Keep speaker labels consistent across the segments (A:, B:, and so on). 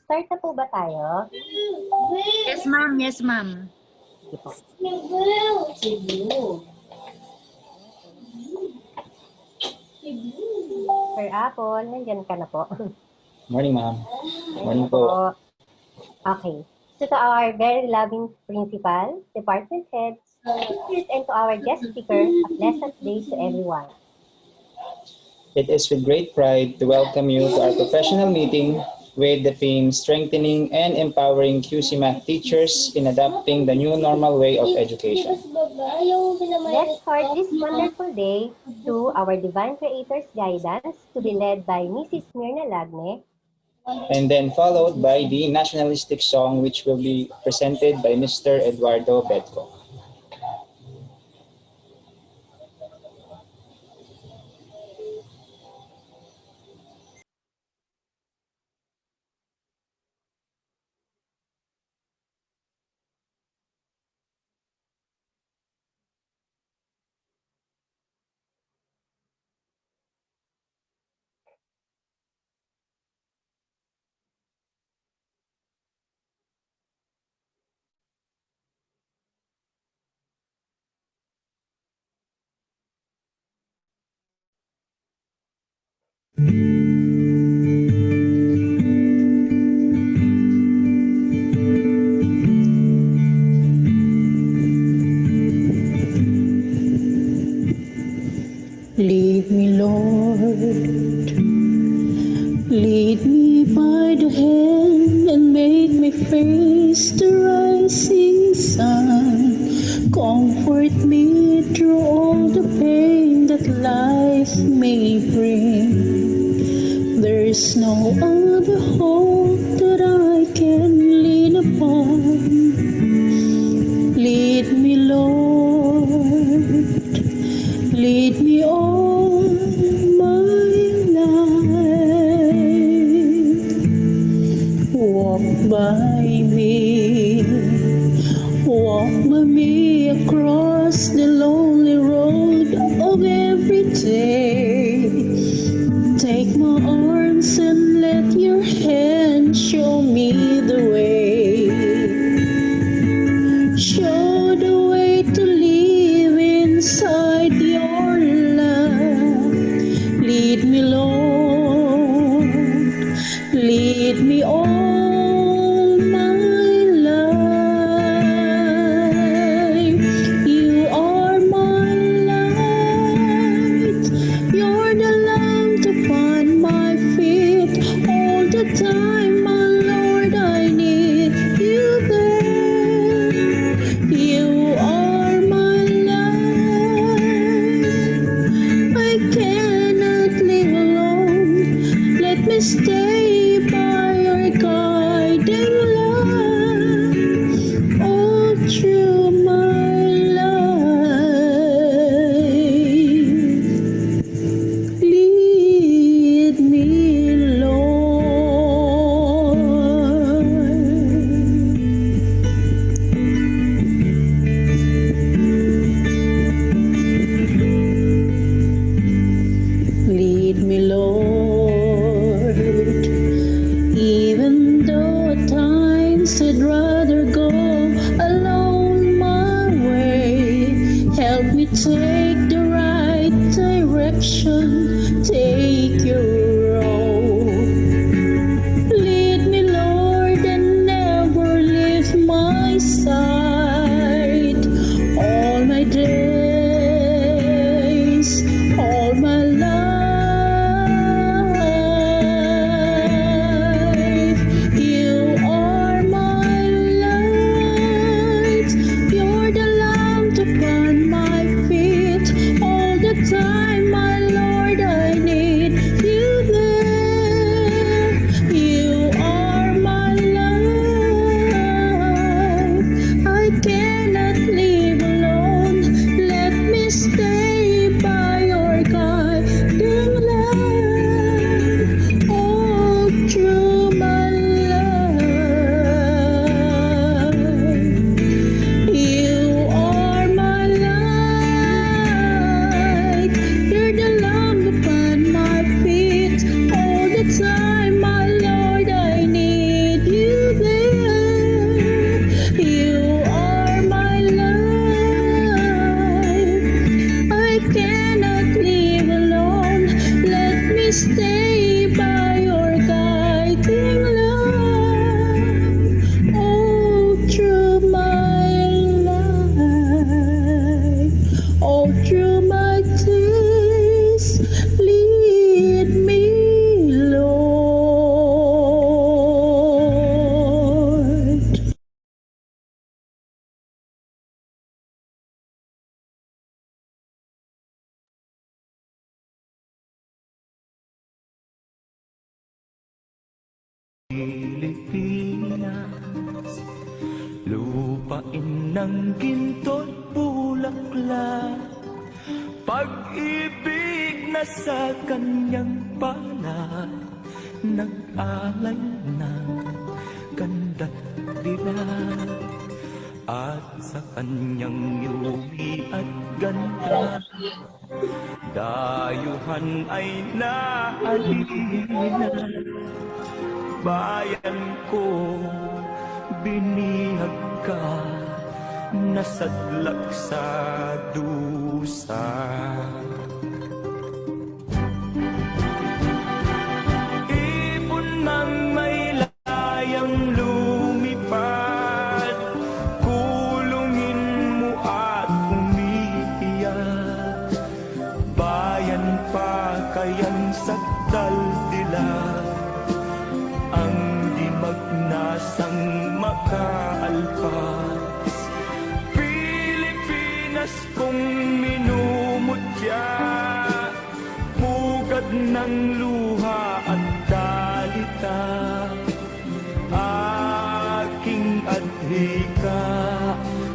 A: Start na po ba tayo?
B: Yes, ma'am. Yes, ma'am.
A: Sir Apple, nandyan ka na po.
C: Morning, ma'am. Morning po.
A: Okay. So to our very loving principal, department heads, teachers, and to our guest speaker, a pleasant day to everyone.
C: It is with great pride to welcome you to our professional meeting with the theme Strengthening and Empowering QC Math Teachers in Adapting the New Normal Way of Education.
A: Let's start this wonderful day to our Divine Creator's guidance to be led by Mrs. Myrna Lagne.
C: And then followed by the nationalistic song which will be presented by Mr. Eduardo Bedco.
D: Lead me, Lord, lead me by the hand and make me face the rising sun. Comfort me through all the pain that life may bring. There's no other hope that I can lean upon. Lead me, Lord, lead me all my life. Walk by me across the lonely road of every day. Take my arms and let your hand show me the way. Show the way to live inside your love. Lead me, Lord, lead me all my life. You are my light, take the right direction, take your road. Lead me, Lord, and never leave my side. All my days, all my life, you are my light. You're the lamp upon my feet. All the time, my Lord, I need you there. You are my life. I cannot live alone. Let me stay by your guiding light. All through my life, you are my light. You're the lamp upon my feet. All the time, my Lord, I need you there. You are my life. I cannot live alone. Let me stay by your guiding light. All through my life, all through my days, lead me, Lord.
E: Pilipinas, lupain ng ginto't bulaklak, pag-ibig na sa kanyang palad, nag-alay ng ganda't dilag, at sa kanyang yuwi at ganda, dayuhan ay naalila. Bayan ko, binihag ka, nasadlak sa dusa. Ibon mang may layang lumipad, kulungin mo at umiiyak. Bayan pa kayang sakdal dilag, ang di magnasang makaalpas. Pilipinas kong minumutya, pugad ng luha at dalita, aking adhika,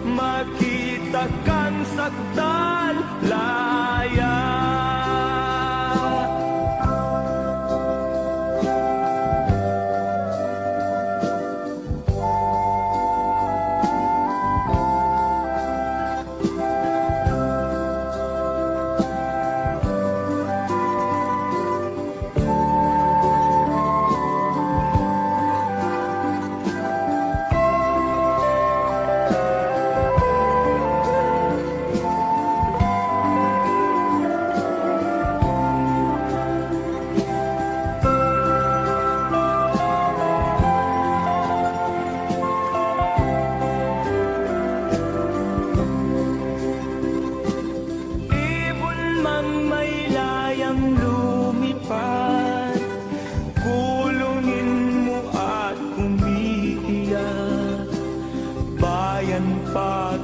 E: makita kang sakdal laya.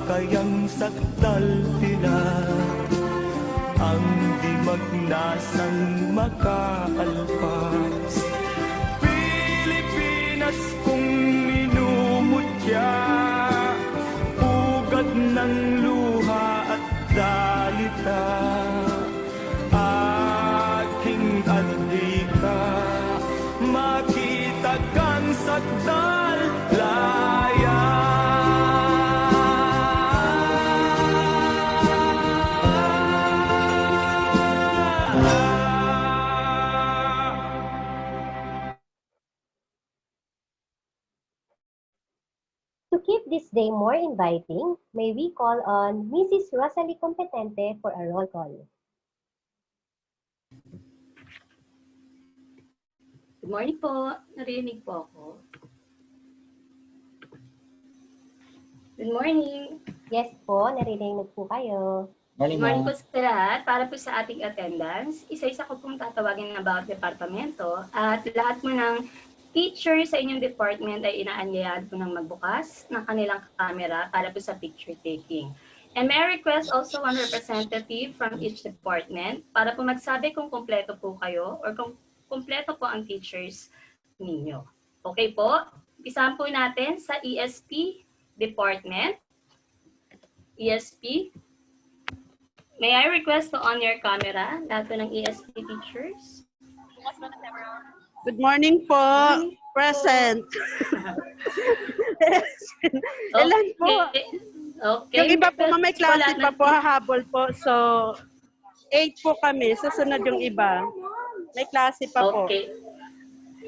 E: Kayang sakdal tila, ang di magnasang makaalpas. Pilipinas kong minumutya, pugad ng luha at dalita, aking adhika, makita kang sakdal laya.
A: To keep this day more inviting, may we call on Mrs. Rosalie Competente for a roll call.
F: Good morning po. Narinig po ako. Good morning.
A: Yes po, narinig po kayo.
C: Morning,
F: Good morning
C: ma'am.
F: po sa lahat. Para po sa ating attendance, isa-isa ko pong tatawagin ng bawat departamento at lahat mo ng teacher sa inyong department ay inaanyayahan po ng magbukas ng kanilang camera para po sa picture taking. And may I request also one representative from each department para po magsabi kung kumpleto po kayo or kung kumpleto po ang teachers ninyo. Okay po? Umpisahan po natin sa ESP department. ESP. May I request to on your camera, lahat po ng ESP teachers?
G: Good morning po. Present. Ilan po?
F: Okay.
G: Yung iba po, may klase
F: Wala
G: pa
F: na-
G: po, hahabol po. So, 8 po kami. Susunod yung iba. May klase pa po.
F: Okay.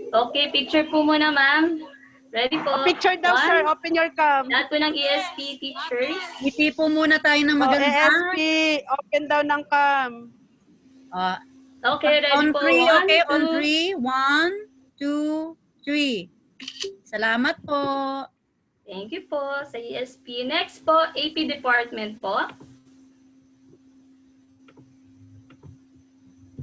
F: Okay, picture po muna, ma'am. Ready po?
G: Picture daw, sir.
F: One.
G: Open your cam.
F: Lahat po ng ESP teachers.
B: Ngiti po muna tayo ng
G: O,
B: maganda.
G: ESP. Open daw ng cam.
B: Ah,
F: Okay, ready
B: on
F: po.
B: 3,
F: One,
B: okay? On
F: two.
B: 3. 1, 2, 3. Salamat po.
F: Thank you po sa ESP. Next po, AP department po.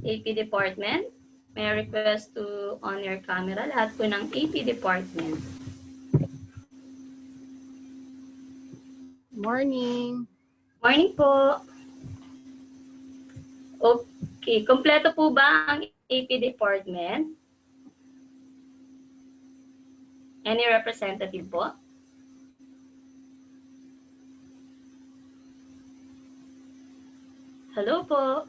F: AP department. May I request to on your camera, lahat po ng AP department.
G: Morning.
F: Morning po. Okay, kompleto po ba ang AP department? Any representative po? Hello po.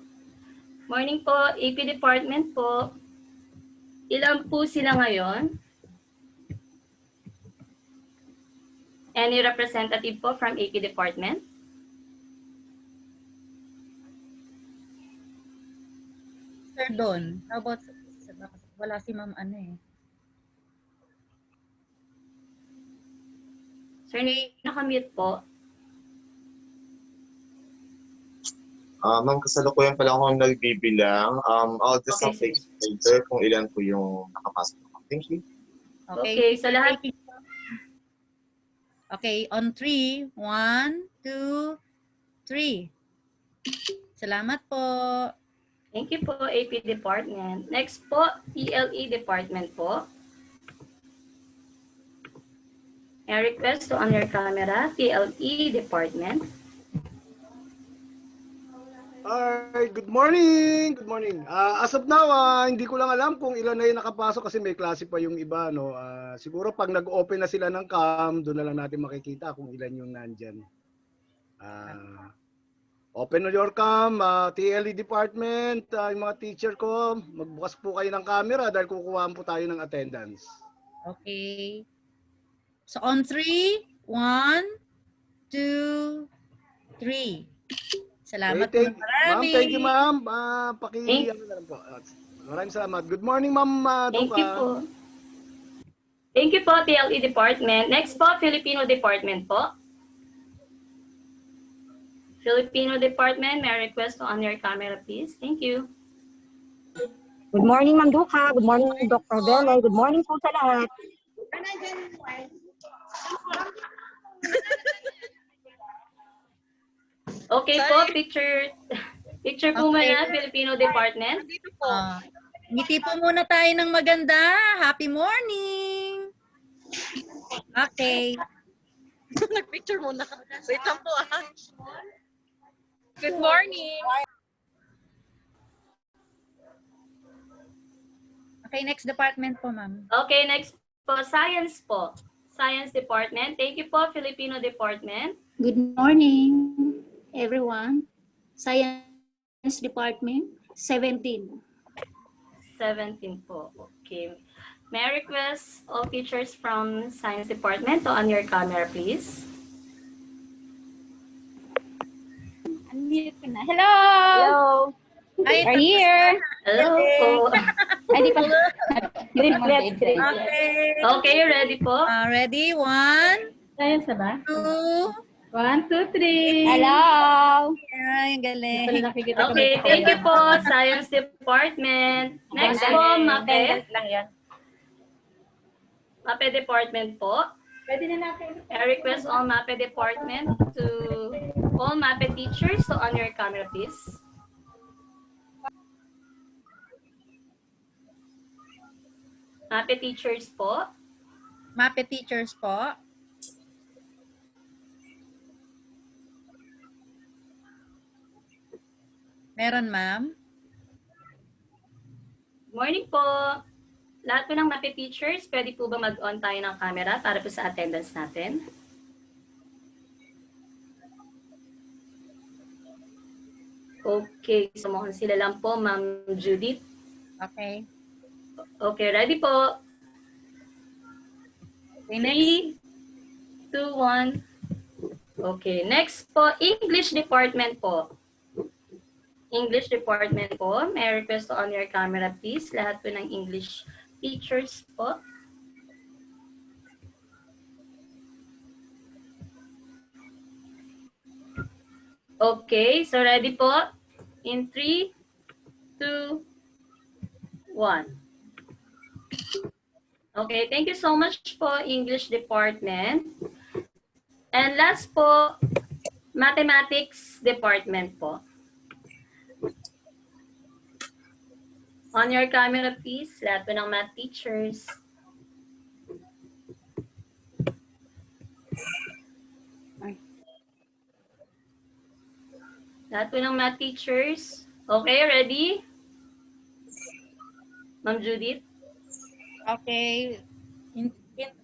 F: Morning po, AP department po. Ilan po sila ngayon? Any representative po from AP department?
B: Sir Don, how about, wala si ma'am ano eh.
F: Sir, nakamute po.
H: Ma'am, kasalukuyan pa lang ako nagbibilang. I'll just
F: Okay,
H: update later kung ilan po yung nakapasok. Thank you.
F: Okay, so lahat.
B: Okay, on 3. 1, 2, 3. Salamat po.
F: Thank you po, AP department. Next po, PLE department po. I request to on your camera, PLE department.
I: Hi, good morning. Good morning. As of now, hindi ko lang alam kung ilan na yung nakapasok kasi may klase pa yung iba, no. Siguro pag nag-open na sila ng cam, doon na lang natin makikita kung ilan yung nandyan. Open your cam, TLE department, yung mga teacher ko, magbukas po kayo ng camera dahil kukuhaan po tayo ng attendance.
B: Okay. So on 3. 1, 2, 3. Salamat po.
I: Ma'am, thank you, ma'am. Ano na lang po. Maraming salamat. Good morning, ma'am.
F: Thank you po. Thank you po, PLE department. Next po, Filipino department po. Filipino department, may I request to on your camera, please. Thank you.
J: Good morning, Ma'am Duca. Good morning, Dr. Belen. Good morning po sa lahat.
F: Okay po, picture po muna, Filipino department.
B: Ngiti po muna tayo ng maganda. Happy morning! Okay.
G: Nag-picture muna. Wait lang po
B: Good morning! Okay, next department po, ma'am.
F: Okay, next po, science po. Science department. Thank you po, Filipino department.
D: Good morning, everyone. Science Department, 17.
F: 17 po. Okay. May I request all teachers from science department to on your camera, please.
J: Unmute ko na. Hello!
A: Hello!
B: Ay,
J: We're here.
F: Hello po.
J: Ay, di pa.
B: Okay.
F: Okay, ready po?
B: Ready? 1,
K: Science na ba?
B: 2.
K: 1, 2, 3.
J: Hello!
B: Ay, ang galing.
K: Hindi pala nakikita ko.
F: Okay, thank you po, Science Department. Next po, MAPE.
J: lang yan.
F: MAPE Department po.
K: Pwede na natin.
F: I request all MAPE Department to, all MAPE teachers to on your camera, please. MAPE teachers po.
B: MAPE teachers po. Meron, ma'am?
F: Morning po. Lahat po ng MAPE teachers, pwede po ba mag-on tayo ng camera para po sa attendance natin? Okay, so mukhang sila lang po, Ma'am Judith.
B: Okay.
F: Okay, ready po. 3, 2, 1. Okay, next po, English Department po. English Department po. May I request to on your camera, please. Lahat po ng English teachers po. Okay, so ready po? In 3, 2, 1. Okay, thank you so much po, English Department. And last po, Mathematics Department po. On your camera, please. Lahat po ng math teachers. Lahat po ng math teachers. Okay, ready? Ma'am Judith?
B: Okay.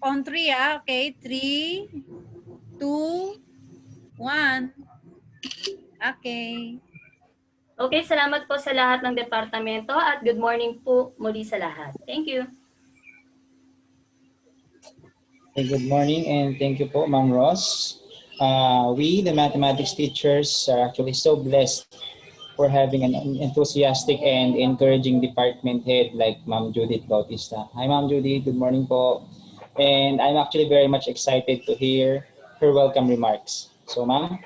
B: On 3, okay. 3, 2, 1. Okay.
F: Okay, salamat po sa lahat ng departamento at good morning po muli sa lahat. Thank you.
C: Okay, good morning and thank you po, Ma'am Ross. We, the mathematics teachers, are actually so blessed for having an enthusiastic and encouraging department head like Ma'am Judith Bautista. Hi, Ma'am Judith. Good morning po. And I'm actually very much excited to hear her welcome remarks. So, Ma'am.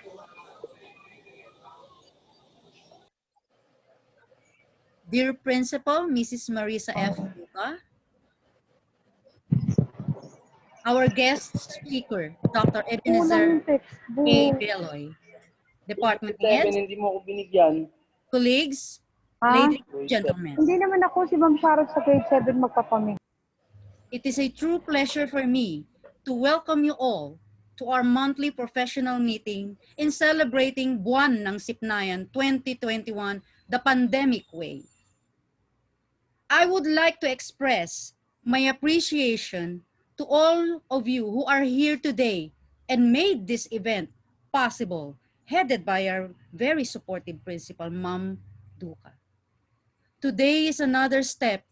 B: Dear Principal, Mrs. Marisa F. Duca, our guest speaker, Dr. Ebenezer A. Beloy, Department Heads,
L: Hindi mo ako binigyan.
B: colleagues,
J: Ha?
B: ladies and gentlemen.
J: Hindi naman ako si Ma'am Sharon sa grade 7 magpapamig.
B: It is a true pleasure for me to welcome you all to our monthly professional meeting in celebrating Buwan ng Sipnayan 2021, the pandemic way. I would like to express my appreciation to all of you who are here today and made this event possible, headed by our very supportive principal, Ma'am Duca. Today is another step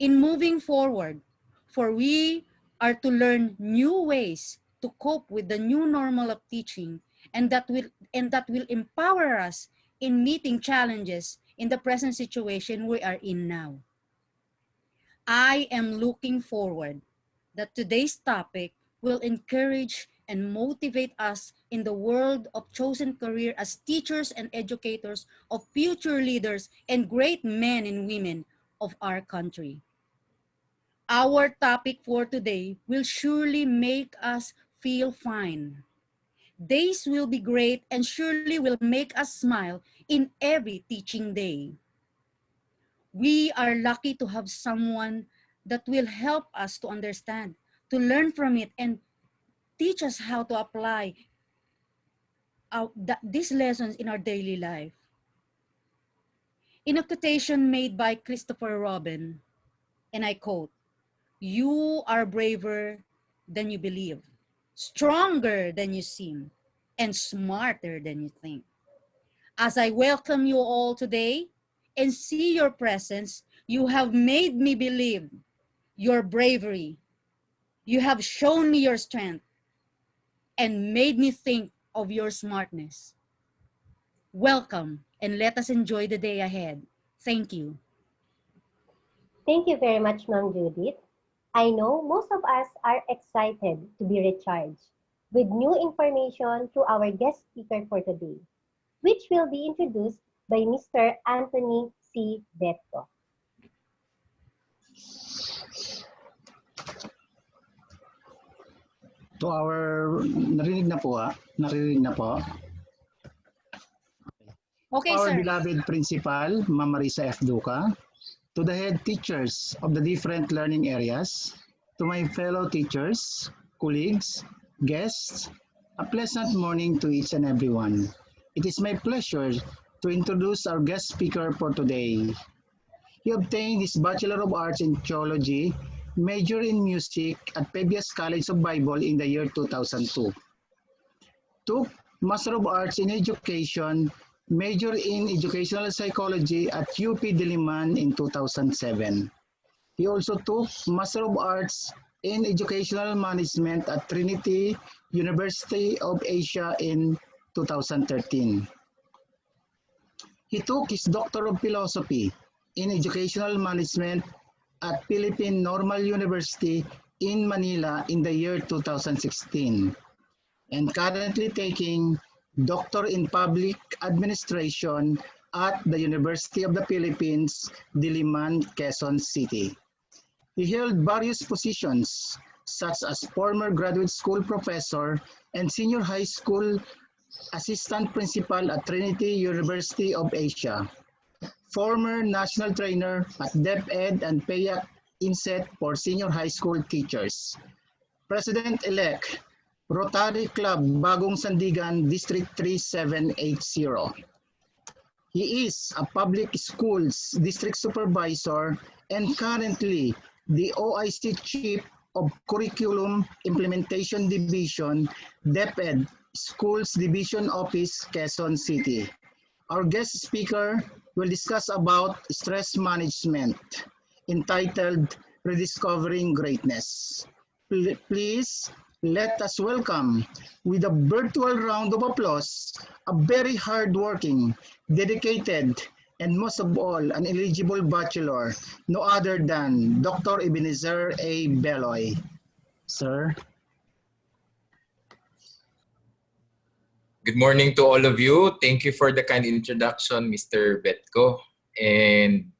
B: in moving forward, for we are to learn new ways to cope with the new normal of teaching, and that will empower us in meeting challenges in the present situation we are in now. I am looking forward that today's topic will encourage and motivate us in the world of chosen career as teachers and educators of future leaders and great men and women of our country. Our topic for today will surely make us feel fine. Days will be great and surely will make us smile in every teaching day. We are lucky to have someone that will help us to understand, to learn from it, and teach us how to apply these lessons in our daily life. In a quotation made by Christopher Robin, and I quote, "You are braver than you believe, stronger than you seem, and smarter than you think." As I welcome you all today and see your presence, you have made me believe your bravery. You have shown me your strength and made me think of your smartness. Welcome, and let us enjoy the day ahead. Thank you.
A: Thank you very much, Ma'am Judith. I know most of us are excited to be recharged. with new information to our guest speaker for today, which will be introduced by Mr. Anthony C. Betco.
L: To our, narinig na po Narinig na po.
B: Okay,
L: Our
B: sir.
L: beloved principal, Ma'am Marisa F. Duca, to the head teachers of the different learning areas, to my fellow teachers, colleagues, guests, a pleasant morning to each and everyone. It is my pleasure to introduce our guest speaker for today. He obtained his Bachelor of Arts in Theology, major in music at Pebias College of Bible in the year 2002. Took Master of Arts in Education, major in Educational Psychology at UP Diliman in 2007. He also took Master of Arts in Educational Management at Trinity University of Asia in 2013. He took his Doctor of Philosophy in Educational Management at Philippine Normal University in Manila in the year 2016, and currently taking Doctor in Public Administration at the University of the Philippines, Diliman, Quezon City. He held various positions such as former graduate school professor and senior high school assistant principal at Trinity University of Asia, former national trainer at DepEd and PAYAC INSET for senior high school teachers, President-elect, Rotary Club, Bagong Sandigan, District 3780. He is a public schools district supervisor and currently the OIC Chief of Curriculum Implementation Division, DepEd Schools Division Office, Quezon City. Our guest speaker will discuss about stress management, entitled Rediscovering Greatness. Please let us welcome, with a virtual round of applause, a very hardworking, dedicated, and most of all, an eligible bachelor, no other than Dr. Ebenezer A. Beloy. Sir.
M: Good morning to all of you. Thank you for the kind introduction, Mr. Betco. And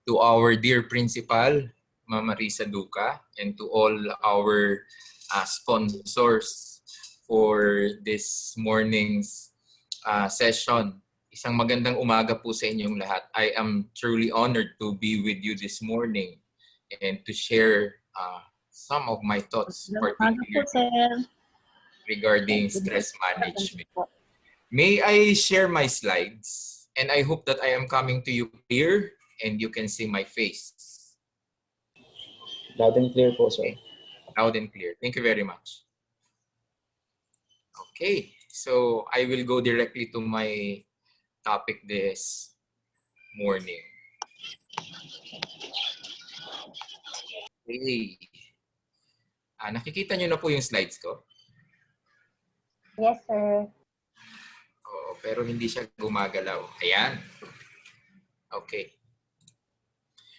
M: to our dear principal, Ma'am Marisa Duca, and to all our sponsors for this morning's session. Isang magandang umaga po sa inyong lahat. I am truly honored to be with you this morning and to share some of my thoughts, particularly regarding stress management. May I share my slides? And I hope that I am coming to you clear and you can see my face.
C: Loud and clear po, sir.
M: Okay. Loud and clear. Thank you very much. Okay, so I will go directly to my topic this morning. Okay. Nakikita nyo na po yung slides ko?
A: Yes, sir.
M: Oo, pero hindi siya gumagalaw. Ayan. Okay.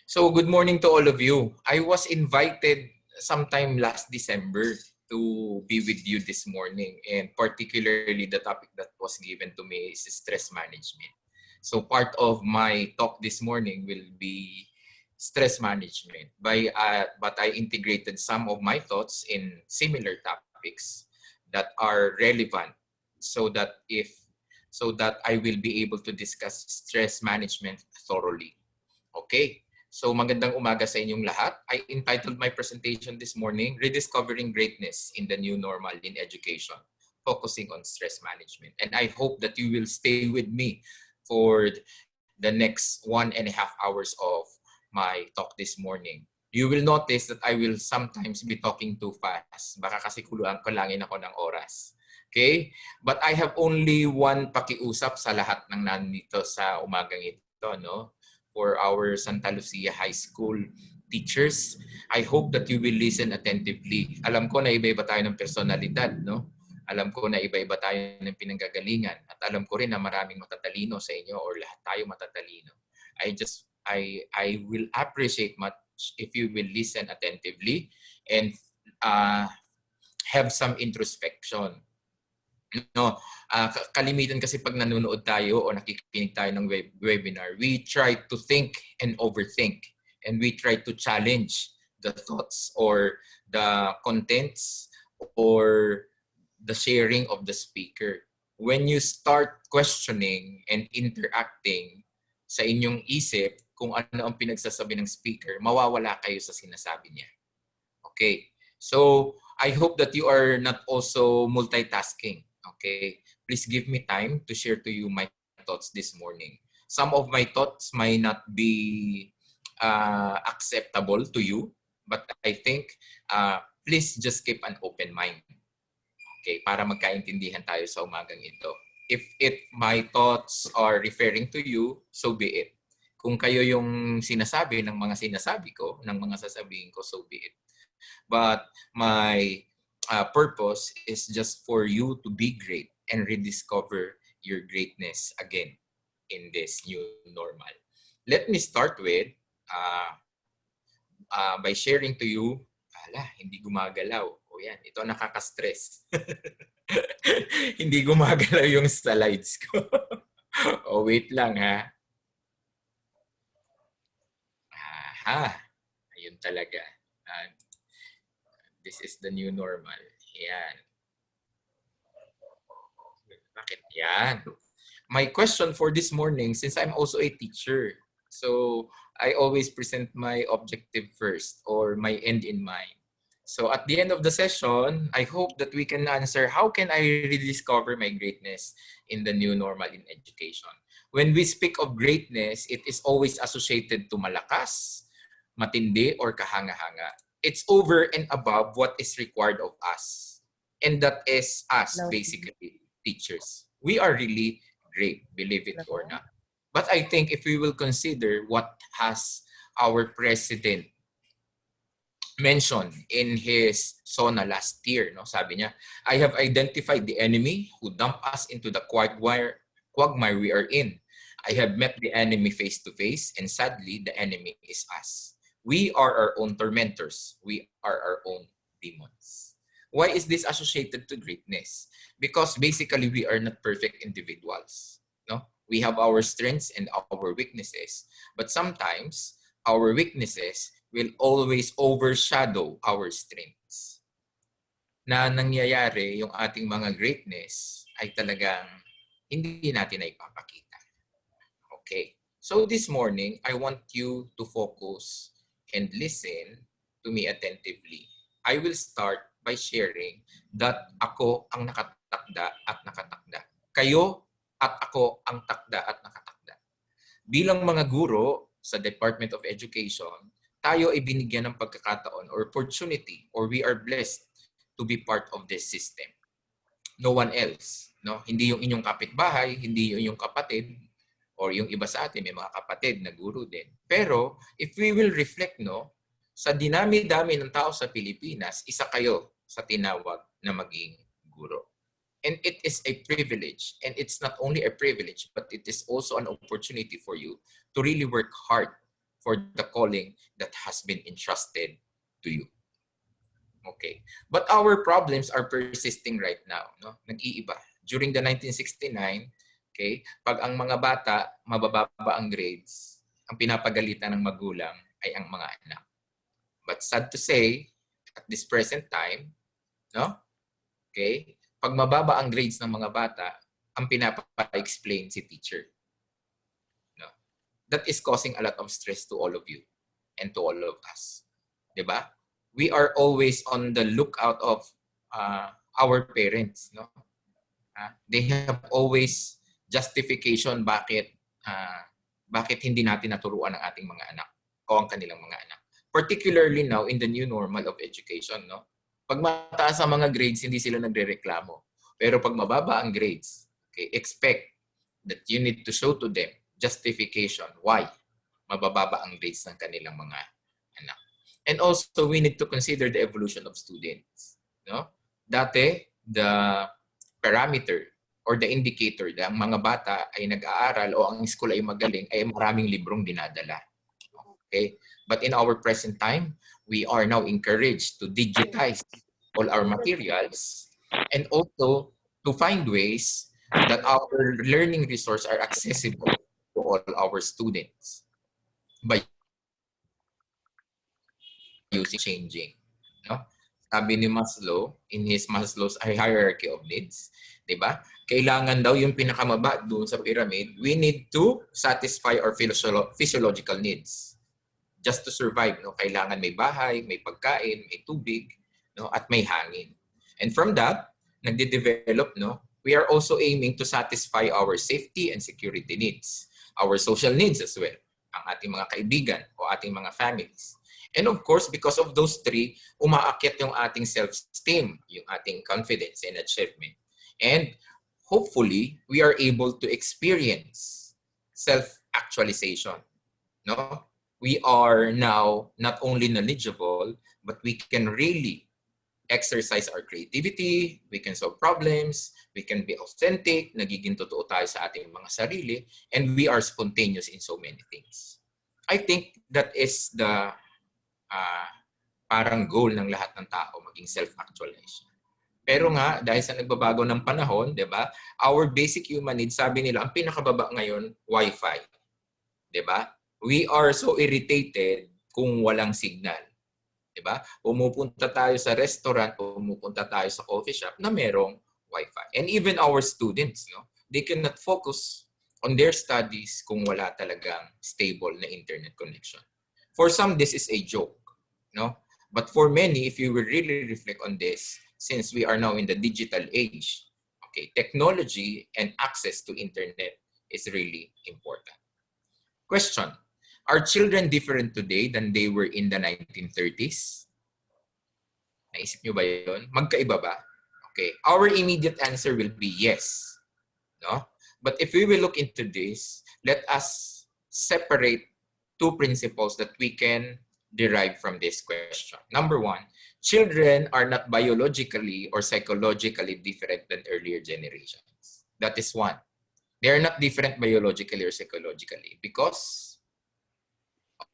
M: So, good morning to all of you. I was invited sometime last December to be with you this morning, and particularly the topic that was given to me is stress management. So, part of my talk this morning will be stress management, but I integrated some of my thoughts in similar topics that are relevant so that I will be able to discuss stress management thoroughly. Okay, so magandang umaga sa inyong lahat. I entitled my presentation this morning, Rediscovering Greatness in the New Normal in Education, focusing on stress management. And I hope that you will stay with me for the next 1.5 hours of my talk this morning. You will notice that I will sometimes be talking too fast. Baka kasi kulangin ako ng oras. Okay? But I have only one pakiusap sa lahat ng nandito sa umagang ito, no? For our Santa Lucia High School teachers, I hope that you will listen attentively. Alam ko na iba-iba tayo ng personalidad, no? Alam ko na iba-iba tayo ng pinanggagalingan. At alam ko rin na maraming matatalino sa inyo or lahat tayo matatalino. I will appreciate much if you will listen attentively and have some introspection. No, kalimitan kasi pag nanonood tayo o nakikinig tayo ng webinar, we try to think and overthink, and we try to challenge the thoughts or the contents or the sharing of the speaker. When you start questioning and interacting sa inyong isip kung ano ang pinagsasabi ng speaker, mawawala kayo sa sinasabi niya. Okay, so I hope that you are not also multitasking. Okay, please give me time to share to you my thoughts this morning. Some of my thoughts might not be acceptable to you, but I think please just keep an open mind. Okay, para magkaintindihan tayo sa umagang ito. If my thoughts are referring to you, so be it. Kung kayo yung sinasabi ng mga sinasabi ko, ng mga sasabihin ko, so be it. But my purpose is just for you to be great and rediscover your greatness again in this new normal. Let me start with by sharing to you, hindi gumagalaw. O yan, ito nakaka-stress. Hindi gumagalaw yung slides ko. O wait lang ha. Aha, ayun talaga. This is the new normal. Yan. Bakit yan? My question for this morning, since I'm also a teacher, so I always present my objective first or my end in mind. So at the end of the session, I hope that we can answer, how can I rediscover my greatness in the new normal in education? When we speak of greatness, it is always associated to malakas, matindi, or kahanga-hanga. It's over and above what is required of us. And that is us, basically, teachers. We are really great, believe it or not. But I think if we will consider what has our president mentioned in his SONA last year, no? Sabi niya, I have identified the enemy who dumped us into the quagmire we are in. I have met the enemy face to face, and sadly, the enemy is us. We are our own tormentors. We are our own demons. Why is this associated to greatness? Because basically we are not perfect individuals. No? We have our strengths and our weaknesses. But sometimes our weaknesses will always overshadow our strengths. Na nangyayari yung ating mga greatness ay talagang hindi natin na ipapakita. Okay. So this morning, I want you to focus and listen to me attentively. I will start by sharing that ako ang nakatakda at nakatakda. Kayo at ako ang takda at nakatakda. Bilang mga guro sa Department of Education, tayo ay binigyan ng pagkakataon or opportunity, or we are blessed to be part of this system. No one else. No? Hindi yung inyong kapitbahay, hindi yung inyong kapatid, or yung iba sa atin, may mga kapatid na guro din. Pero, if we will reflect, no, sa dinami-dami ng tao sa Pilipinas, isa kayo sa tinawag na maging guro. And it is a privilege. And it's not only a privilege, but it is also an opportunity for you to really work hard for the calling that has been entrusted to you. Okay. But our problems are persisting right now. No? Nag-iiba. During the 1969, okay, pag ang mga bata, mabababa ang grades, ang pinapagalitan ng magulang ay ang mga anak. But sad to say, at this present time, no? Okay, pag mababa ang grades ng mga bata, ang pinapa-explain si teacher. No? That is causing a lot of stress to all of you and to all of us. Diba? We are always on the lookout of our parents. No? They have always justification bakit hindi natin naturuan ang ating mga anak o ang kanilang mga anak. Particularly now in the new normal of education, no? Pag mataas ang mga grades, hindi sila nagrereklamo. Pero pag mababa ang grades, okay, expect that you need to show to them justification why mabababa ang grades ng kanilang mga anak. And also, we need to consider the evolution of students. No? Dati, the parameter or the indicator na ang mga bata ay nag-aaral o ang school ay magaling ay maraming librong dinadala. Okay? But in our present time, we are now encouraged to digitize all our materials, and also to find ways that our learning resources are accessible to all our students by using changing. No? Sabi ni Maslow, in his Maslow's hierarchy of needs, di ba? Kailangan daw yung pinakamaba doon sa pyramid, we need to satisfy our physiological needs. Just to survive, no? Kailangan may bahay, may pagkain, may tubig, no? At may hangin. And from that, nagde-develop, no? We are also aiming to satisfy our safety and security needs, our social needs as well, ang ating mga kaibigan o ating mga families. And of course, because of those three, umaakyat yung ating self-esteem, yung ating confidence and achievement. And hopefully, we are able to experience self-actualization. No? We are now not only knowledgeable, but we can really exercise our creativity, we can solve problems, we can be authentic, nagiging totoo tayo sa ating mga sarili, and we are spontaneous in so many things. I think that is the parang goal ng lahat ng tao, maging self-actualization. Pero nga, dahil sa nagbabago ng panahon, di ba, our basic human needs, sabi nila, ang pinakababa ngayon, Wi-Fi. Di ba? We are so irritated kung walang signal. Di ba? Pumupunta tayo sa restaurant, pumupunta tayo sa coffee shop na merong Wi-Fi. And even our students, no, they cannot focus on their studies kung wala talagang stable na internet connection. For some, this is a joke, no? But for many, if you will really reflect on this, since we are now in the digital age, okay, technology and access to internet is really important. Question: are children different today than they were in the 1930s? Naisip nyo ba yun? Magkaiba ba? Okay, our immediate answer will be yes, no? But if we will look into this, let us separate two principles that we can derive from this question. Number one, children are not biologically or psychologically different than earlier generations. That is one. They are not different biologically or psychologically because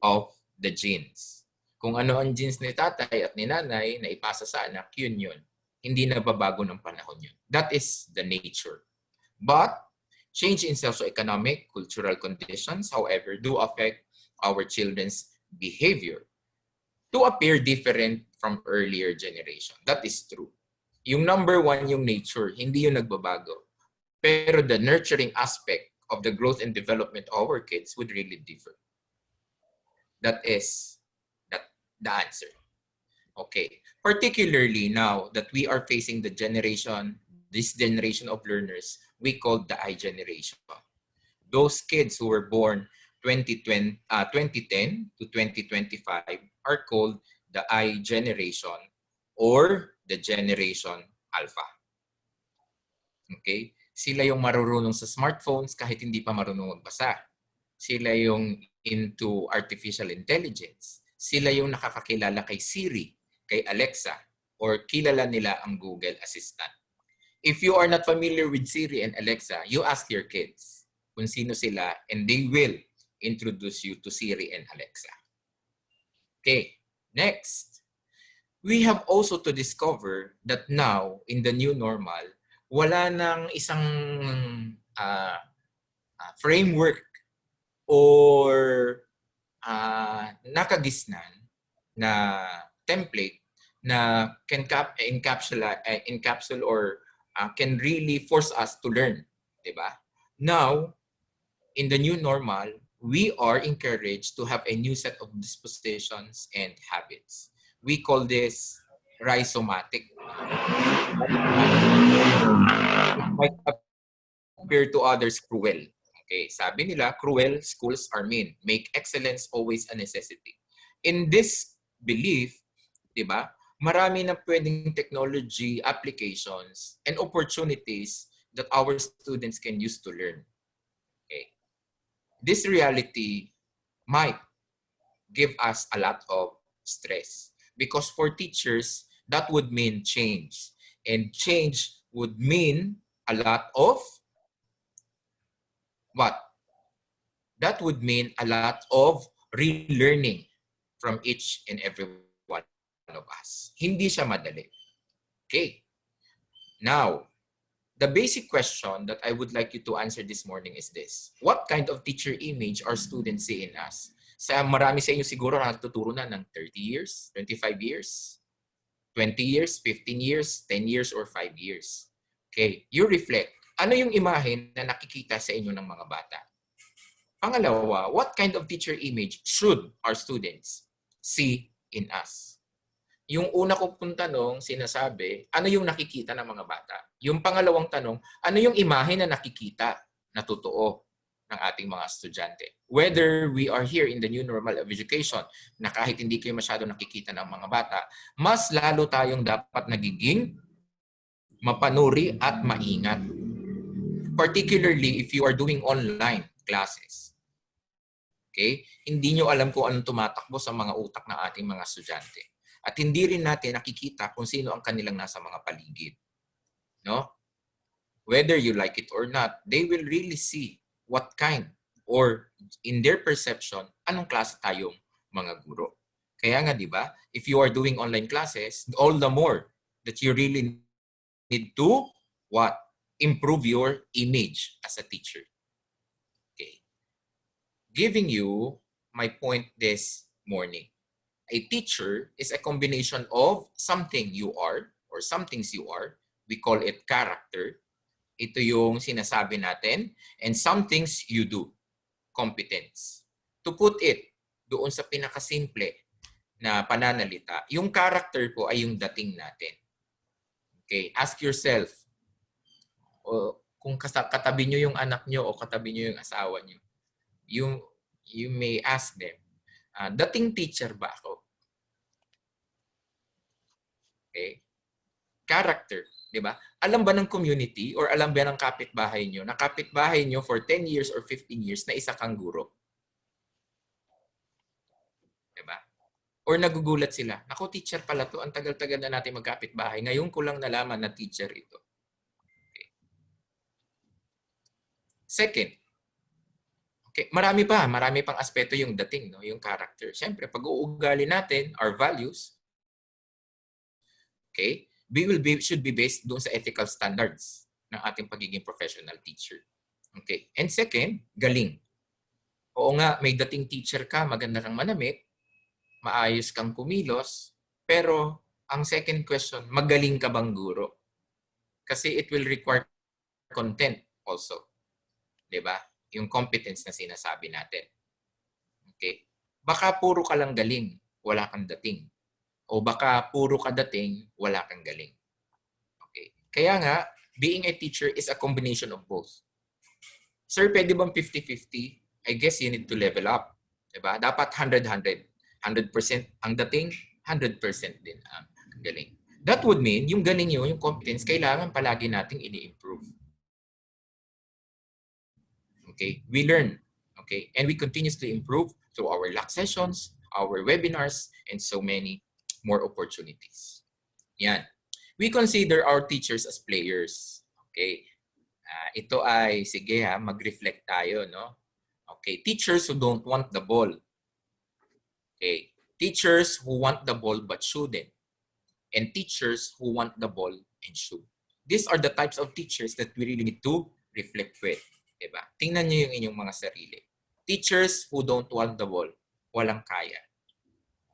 M: of the genes. Kung ano ang genes ni tatay at ni nanay na ipasa sa anak, yun yun. Hindi nababago ng panahon yun. That is the nature. But change in socioeconomic, cultural conditions, however, do affect our children's behavior to appear different from earlier generation. That is true. Yung number one, yung nature, hindi yung nagbabago. Pero the nurturing aspect of the growth and development of our kids would really differ. That is the answer. Okay. Particularly now that we are facing this generation of learners, we call the I generation. Those kids who were born 2010 to 2025 are called the I generation or the generation alpha. Okay? Sila yung marunong sa smartphones kahit hindi pa marunong magbasa. Sila yung into artificial intelligence. Sila yung nakakakilala kay Siri, kay Alexa, or kilala nila ang Google Assistant. If you are not familiar with Siri and Alexa, you ask your kids kung sino sila and they will introduce you to Siri and Alexa. Okay, next. We have also to discover that now, in the new normal, wala nang isang framework or nakagisnan na template na can encapsulate or can really force us to learn, diba? Now, in the new normal, we are encouraged to have a new set of dispositions and habits. We call this rhizomatic. It might appear to others cruel. Okay, sabi nila, cruel schools are mean. Make excellence always a necessity. In this belief, diba, marami na pwedeng technology applications and opportunities that our students can use to learn. Okay. This reality might give us a lot of stress because for teachers, that would mean change. And change would mean a lot of what? That would mean a lot of relearning from each and every one of us. Hindi siya madali. Okay. Now, the basic question that I would like you to answer this morning is this. What kind of teacher image are students seeing us? Marami sa inyo siguro na nagtuturo na ng 30 years, 25 years, 20 years, 15 years, 10 years, or 5 years. Okay, you reflect. Ano yung imahe na nakikita sa inyo ng mga bata? Pangalawa, what kind of teacher image should our students see in us? Yung una ko pong tanong, sinasabi, ano yung nakikita ng mga bata? Yung pangalawang tanong, ano yung imahe na nakikita na totoo ng ating mga estudyante? Whether we are here in the new normal of education, na kahit hindi kayo masyado nakikita ng mga bata, mas lalo tayong dapat nagiging mapanuri at maingat. Particularly if you are doing online classes. Okay? Hindi nyo alam kung anong tumatakbo sa mga utak ng ating mga estudyante. At hindi rin natin nakikita kung sino ang kanilang nasa mga paligid. No? Whether you like it or not, they will really see what kind or in their perception, anong klase tayong mga guro. Kaya nga, di ba, if you are doing online classes, all the more that you really need to what? Improve your image as a teacher. Okay. Giving you my point this morning. A teacher is a combination of something you are or some things you are. We call it character. Ito yung sinasabi natin. And some things you do. Competence. To put it doon sa pinakasimple na pananalita, yung character po ay yung dating natin. Okay, ask yourself, kung katabi nyo yung anak nyo o katabi nyo yung asawa nyo, you may ask them, dating teacher ba ako? Okay? Character, di ba? Alam ba ng community or alam ba ng kapitbahay nyo na kapitbahay nyo for 10 years or 15 years na isa kang guro? Di ba? Or nagugulat sila, ako teacher pala to, ang tagal-tagal na natin magkapitbahay, ngayon ko lang nalaman na teacher ito. Okay. Second, okay, marami pang aspeto yung dating, no? Yung character. Siyempre, pag-uugali natin, our values, okay, should be based doon sa ethical standards ng ating pagiging professional teacher. Okay. And second, galing. Oo nga, may dating teacher ka, maganda kang manamit, maayos kang kumilos, pero ang second question, magaling ka bang guro? Kasi it will require content also. Diba? Yung competence na sinasabi natin. Okay? Baka puro ka lang galing, wala kang dating. O baka puro ka dating, wala kang galing. Okay? Kaya nga, being a teacher is a combination of both. Sir, pwede bang 50-50? I guess you need to level up. Diba? Dapat 100-100. 100% ang dating, 100% din ang galing. That would mean, yung galing nyo, yung competence, kailangan palagi nating ini-improve. Okay? We learn. Okay? And we continuously improve through our LAC sessions, our webinars, and so many more opportunities. Yan. We consider our teachers as players. Okay? Ito ay, sige ha, mag-reflect tayo, no? Okay. Teachers who don't want the ball. Okay. Teachers who want the ball but shouldn't. And teachers who want the ball and should. These are the types of teachers that we really need to reflect with. Diba? Tingnan nyo yung inyong mga sarili. Teachers who don't want the ball, walang kaya.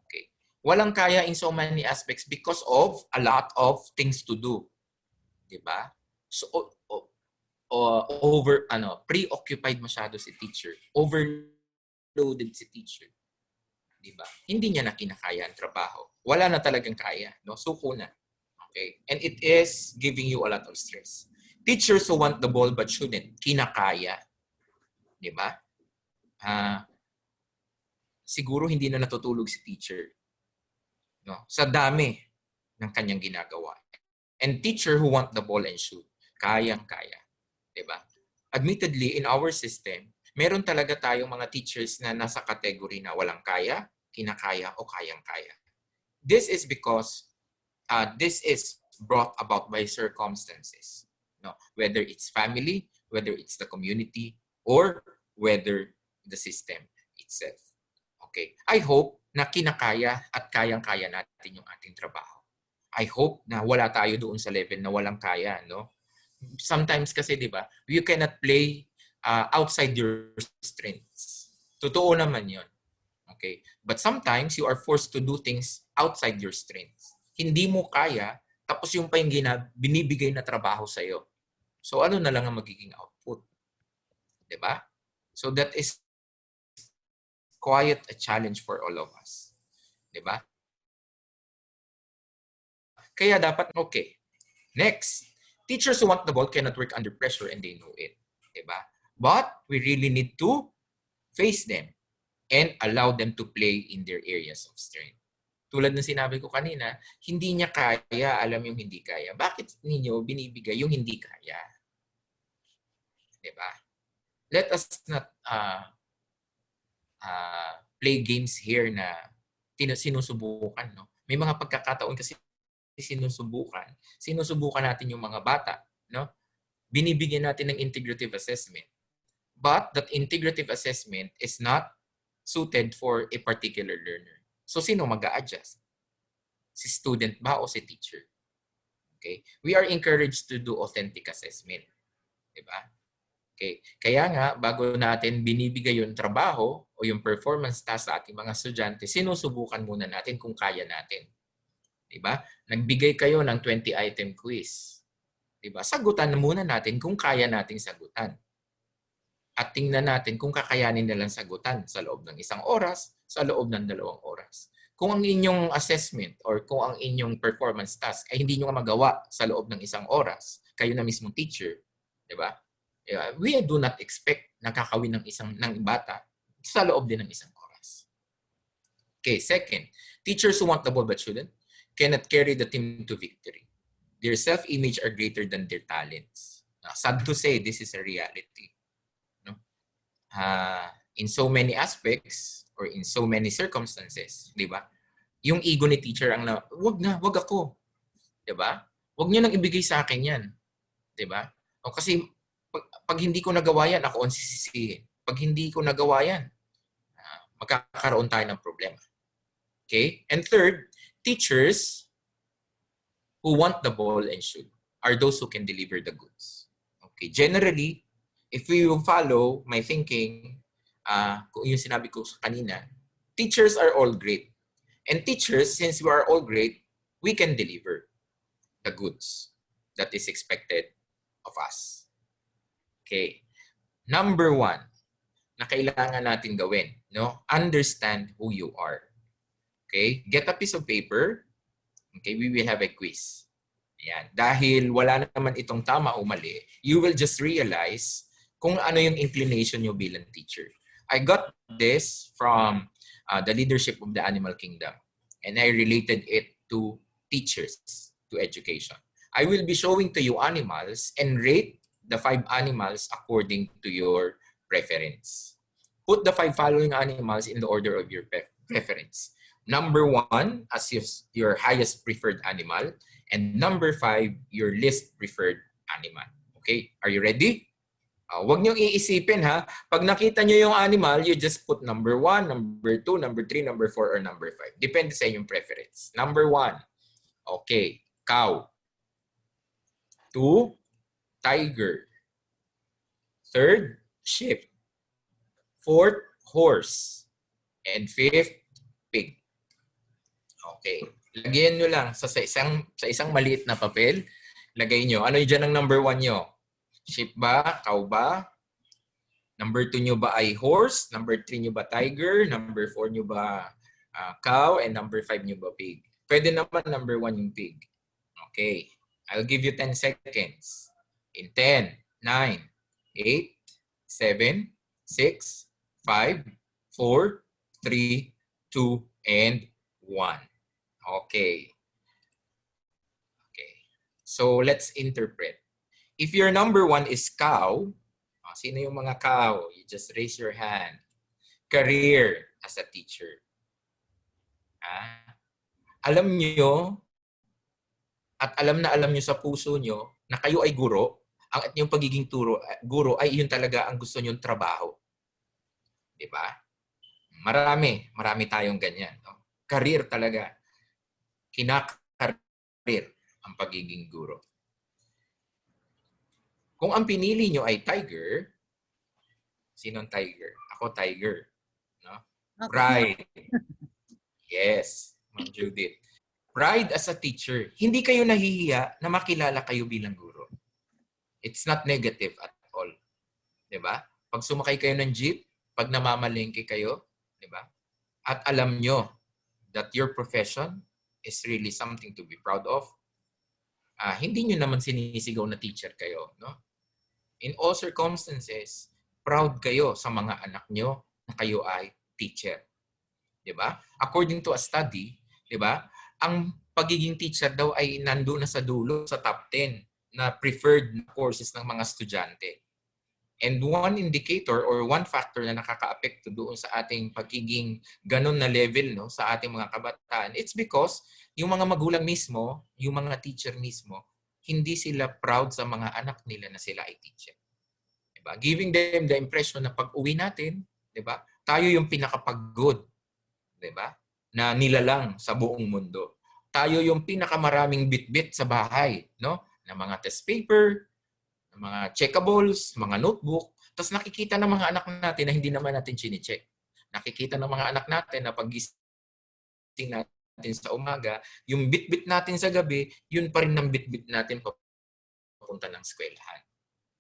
M: Okay. Walang kaya in so many aspects because of a lot of things to do. Diba? So, preoccupied masyado si teacher. Overloaded si teacher. Diba? Hindi niya na kinakaya ang trabaho. Wala na talagang kaya. No? Suko na. Okay? And it is giving you a lot of stress. Teachers who want the ball but shouldn't, kinakaya. Diba? Siguro hindi na natutulog si teacher. No? Sa dami ng kanyang ginagawa. And teacher who want the ball and shoot, kayang-kaya. Diba? Admittedly, in our system, meron talaga tayong mga teachers na nasa category na walang kaya, kinakaya, o kayang-kaya. This is because this is brought about by circumstances. No? Whether it's family, whether it's the community, or whether the system itself. Okay. I hope na kinakaya at kayang-kaya natin yung ating trabaho. I hope na wala tayo doon sa level na walang kaya, no? Sometimes kasi, di ba, you cannot play outside your strengths. Totoo naman yun. Okay? But sometimes you are forced to do things outside your strengths. Hindi mo kaya, tapos yung pa yung binibigay na trabaho sa'yo. So ano na lang ang magiging output? Di ba? So that is quite a challenge for all of us. Di ba? Kaya dapat, okay. Next, teachers who want the ball cannot work under pressure and they know it. Diba? But we really need to face them and allow them to play in their areas of strength. Tulad ng sinabi ko kanina, hindi niya kaya, alam yung hindi kaya. Bakit ninyo binibigay yung hindi kaya? Diba? Let us not play games here na sinusubukan. No? May mga pagkakataon kasi sinusubukan natin yung mga bata, no? Binibigyan natin ng integrative assessment. But that integrative assessment is not suited for a particular learner. So sino mag-a-adjust? Si student ba o si teacher? Okay? We are encouraged to do authentic assessment. Diba? Okay. Kaya nga, bago natin binibigay yung trabaho o yung performance task sa ating mga estudyante, sinusubukan muna natin kung kaya natin. Diba? Nagbigay kayo ng 20-item quiz. Diba? Sagutan muna natin kung kaya nating sagutan. At tingnan natin kung kakayanin nilang sagutan sa loob ng 1 oras, sa loob ng 2 oras. Kung ang inyong assessment or kung ang inyong performance task ay hindi nyo magawa sa loob ng 1 oras, kayo na mismong teacher, diba? We do not expect na kakawin ng bata sa loob din ng 1 oras. Okay, second, teachers who want the ball but shouldn't cannot carry the team to victory. Their self-image are greater than their talents. Sad to say, this is a reality. No? In so many aspects or in so many circumstances, di ba? Yung ego ni teacher ang wag ako. Di ba? Wag niyo nang ibigay sa akin yan. Di ba? O kasi pag hindi ko nagawa yan, ako ang sisisihin. Pag hindi ko nagawa yan, magkakaroon tayo ng problema. Okay? And third, teachers who want the ball and should are those who can deliver the goods. Okay, generally, if we will follow my thinking, kung yung sinabi ko kanina, teachers are all great. And teachers, since we are all great, we can deliver the goods that is expected of us. Okay. Number 1 na kailangan natin gawin, no? Understand who you are. Okay? Get a piece of paper. Okay, we will have a quiz. Ayan. Dahil wala naman itong tama o mali, you will just realize kung ano yung inclination nyo bilang teacher. I got this from the leadership of the animal kingdom. And I related it to teachers, to education. I will be showing to you animals and rate the 5 animals according to your preference. Put the 5 following animals in the order of your preference. Number 1 as your highest preferred animal, and number 5 your least preferred animal. Okay, are you ready? Huwag niyong iisipin ha. Pag nakita niyo yung animal, you just put number 1, number 2, number 3, number 4, or number 5. Depende sa inyong preference. Number 1, okay, cow. 2, tiger. 3rd, sheep. 4th, horse. And 5th, pig. Okay. Lagyan nyo lang sa isang maliit na papel. Lagay nyo. Ano yung dyan ang number 1 nyo? Sheep ba? Cow ba? Number 2 nyo ba ay horse? Number 3 nyo ba tiger? Number 4 nyo ba cow? And number 5 nyo ba pig? Pwede naman number 1 yung pig. Okay. I'll give you 10 seconds. In 10, 9, 8, 7, 6, 5, 4, 3, 2, and 1. Okay. Okay. So let's interpret. If your number 1 is cow, sino yung mga cow? You just raise your hand. Career as a teacher. Alam nyo, at alam nyo sa puso nyo na kayo ay guro, ang yung pagiging guro ay yun talaga ang gusto nyong trabaho. Diba? Marami tayong ganyan. No? Career talaga. Kinakarir karir ang pagiging guro. Kung ang pinili nyo ay tiger, sinong tiger? Ako tiger. No? Pride. Yes, Ma'am Judith. Pride as a teacher. Hindi kayo nahihiya na makilala kayo bilang guro. It's not negative at all. Diba? Pag sumakay kayo ng jeep, pag namamalengke kayo, diba? At alam nyo that your profession is really something to be proud of, hindi nyo naman sinisigaw na teacher kayo. No? In all circumstances, proud kayo sa mga anak nyo na kayo ay teacher. Diba? According to a study, diba, ang pagiging teacher daw ay nandoon na sa dulo, sa top 10 na preferred courses ng mga estudyante. And one indicator or one factor na nakaka-apekto doon sa ating pagiging ganun na level, no, sa ating mga kabataan, it's because yung mga magulang mismo, yung mga teacher mismo, hindi sila proud sa mga anak nila na sila ay teacher. Diba? Giving them the impression na pag uwi natin, diba, tayo yung pinakapagod, diba, na nilalang sa buong mundo. Tayo yung pinakamaraming bit-bit sa bahay, no? Na mga test paper, mga checkables, mga notebook. Tapos nakikita ng mga anak natin na hindi naman natin chine-check. Nakikita ng mga anak natin na pag-gising natin sa umaga, yung bit-bit natin sa gabi, yun pa rin ang bit-bit natin papunta ng eskwelahan.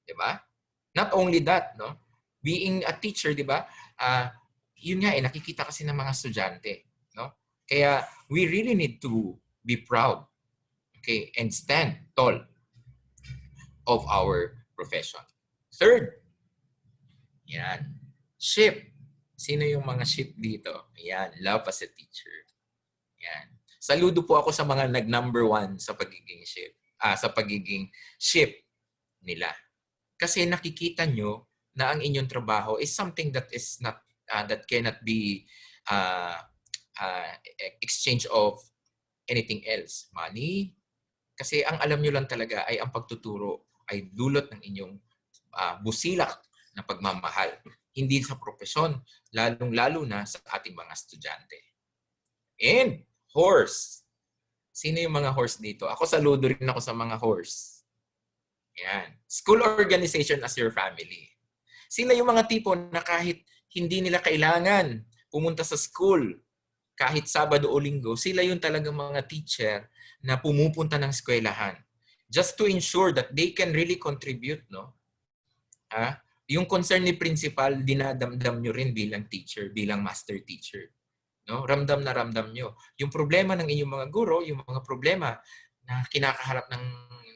M: Diba? Not only that, no? Being a teacher, diba? Yun nga nakikita kasi ng mga estudyante. No? Kaya we really need to be proud, okay, and stand tall of our profession. Third, yan, ship. Sino yung mga ship dito? Yan, love as a teacher. Yan. Saludo po ako sa mga nag-number 1 sa pagiging ship. Sa pagiging ship nila. Kasi nakikita nyo na ang inyong trabaho is something that is not that cannot be exchange of anything else. Money. Kasi ang alam nyo lang talaga ay ang pagtuturo ay dulot ng inyong busilak na pagmamahal. Hindi sa profesyon, lalong-lalo na sa ating mga estudyante. And horse. Sino yung mga horse dito? Ako saludo rin ako sa mga horse. Yan. School organization as your family. Sila yung mga tipo na kahit hindi nila kailangan pumunta sa school, kahit Sabado o Linggo, sila yung talagang mga teacher na pumupunta ng eskwelahan. Just to ensure that they can really contribute, no? Yung concern ni principal, dinadamdam nyo rin bilang teacher, bilang master teacher. No? Ramdam na ramdam nyo. Yung problema ng inyong mga guro, yung mga problema na kinakaharap ng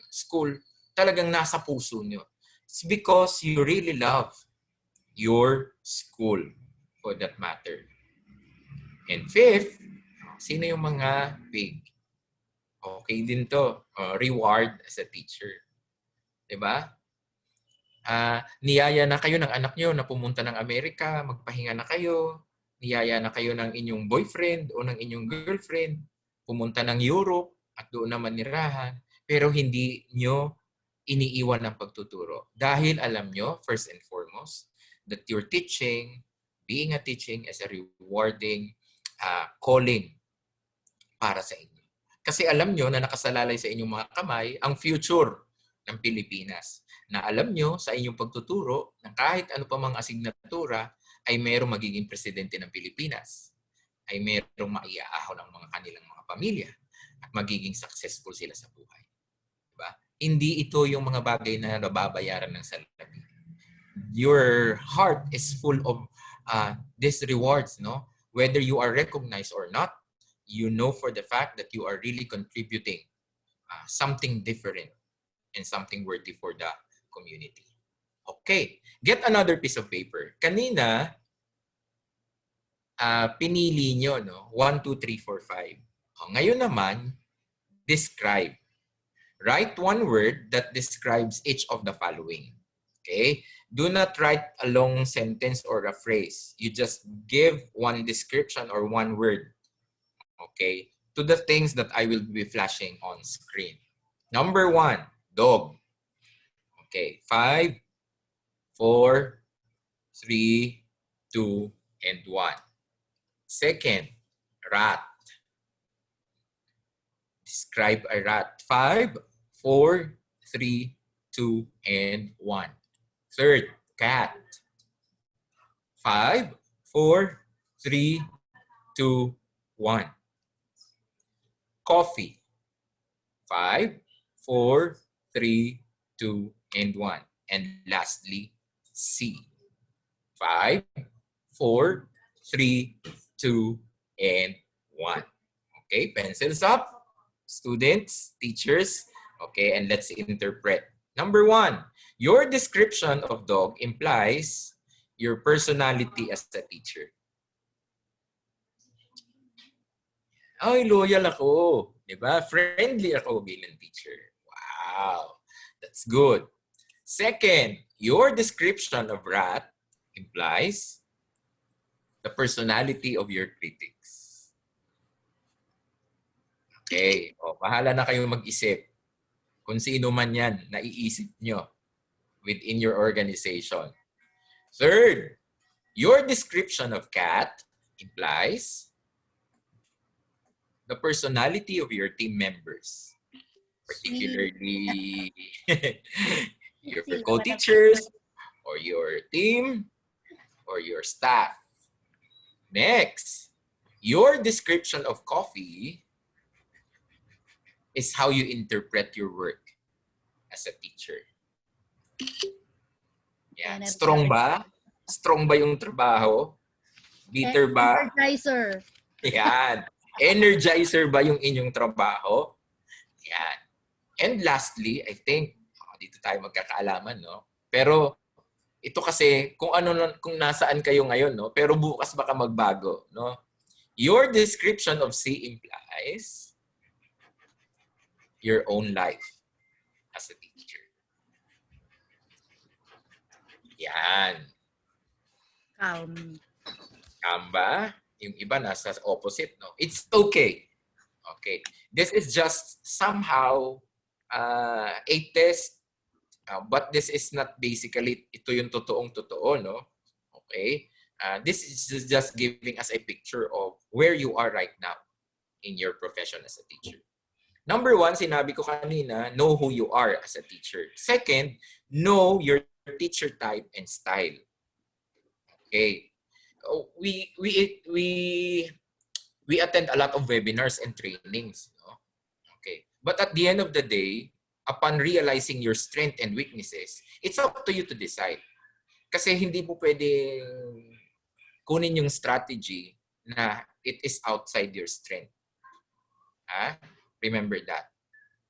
M: school, talagang nasa puso nyo. It's because you really love your school for that matter. And fifth, sino yung mga big? Okay din to. Reward as a teacher. Diba? Niyaya na kayo ng anak nyo na pumunta ng Amerika, magpahinga na kayo. Niyaya na kayo ng inyong boyfriend o ng inyong girlfriend, pumunta ng Europe at doon naman nirahan. Pero hindi nyo iniiwan ang pagtuturo. Dahil alam nyo, first and foremost, that you're teaching, being a teaching is a rewarding calling para sa inyo. Kasi alam nyo na nakasalalay sa inyong mga kamay ang future ng Pilipinas. Na alam nyo sa inyong pagtuturo na kahit ano pa mga asignatura ay mayroong magiging presidente ng Pilipinas. Ay mayroong maiaahon ang mga kanilang mga pamilya at magiging successful sila sa buhay. Diba? Hindi ito yung mga bagay na nababayaran ng salapi. Your heart is full of these rewards, no? Whether you are recognized or not, you know for the fact that you are really contributing something different and something worthy for the community. Okay, get another piece of paper. Kanina, pinili nyo, no? 1, 2, 3, 4, 5. Ngayon naman, describe. Write one word that describes each of the following. Okay? Do not write a long sentence or a phrase. You just give one description or one word. Okay? To the things that I will be flashing on screen. Number 1, dog. Okay, 5, 4, 3, 2, and 1. Second, rat. Describe a rat. 5, 4, 3, 2, and 1. Third, cat. 5, 4, 3, 2, 1. Coffee. 5, 4, 3, 2, and 1. And lastly, C. 5, 4, 3, 2, and 1. Okay, pencils up, students, teachers. Okay, and let's interpret. Number 1, your description of dog implies your personality as a teacher. Ay, loyal ako. Diba? Friendly ako bilang teacher. Wow, that's good. Second, your description of rat implies the personality of your critics. Okay, o, bahala na kayong mag-isip kung sino man yan naiisip nyo within your organization. Third, your description of cat implies the personality of your team members, particularly your co-teachers or your team or your staff. Next, your description of coffee is how you interpret your work as a teacher. Yan. Strong ba? Strong ba yung trabaho? Bitter ba?
B: Energizer.
M: Yan. Energizer ba yung inyong trabaho? Yan. And lastly, I think, dito tayo magkakaalaman, no? Pero ito kasi kung kung nasaan kayo ngayon, no? Pero bukas baka magbago, no? Your description of C implies your own life as a teacher. Yan.
B: Calm.
M: Calm ba? Yung iba nasa opposite, no? It's okay. Okay. This is just somehow a test, but this is not basically ito yung totoong-totoo, no? Okay. This is just giving us a picture of where you are right now in your profession as a teacher. Number 1, sinabi ko kanina, know who you are as a teacher. Second, know your teacher type and style. Okay. We attend a lot of webinars and trainings. No? Okay. But at the end of the day, upon realizing your strength and weaknesses, it's up to you to decide. Kasi hindi mo pwedeng kunin yung strategy na it is outside your strength. Remember that.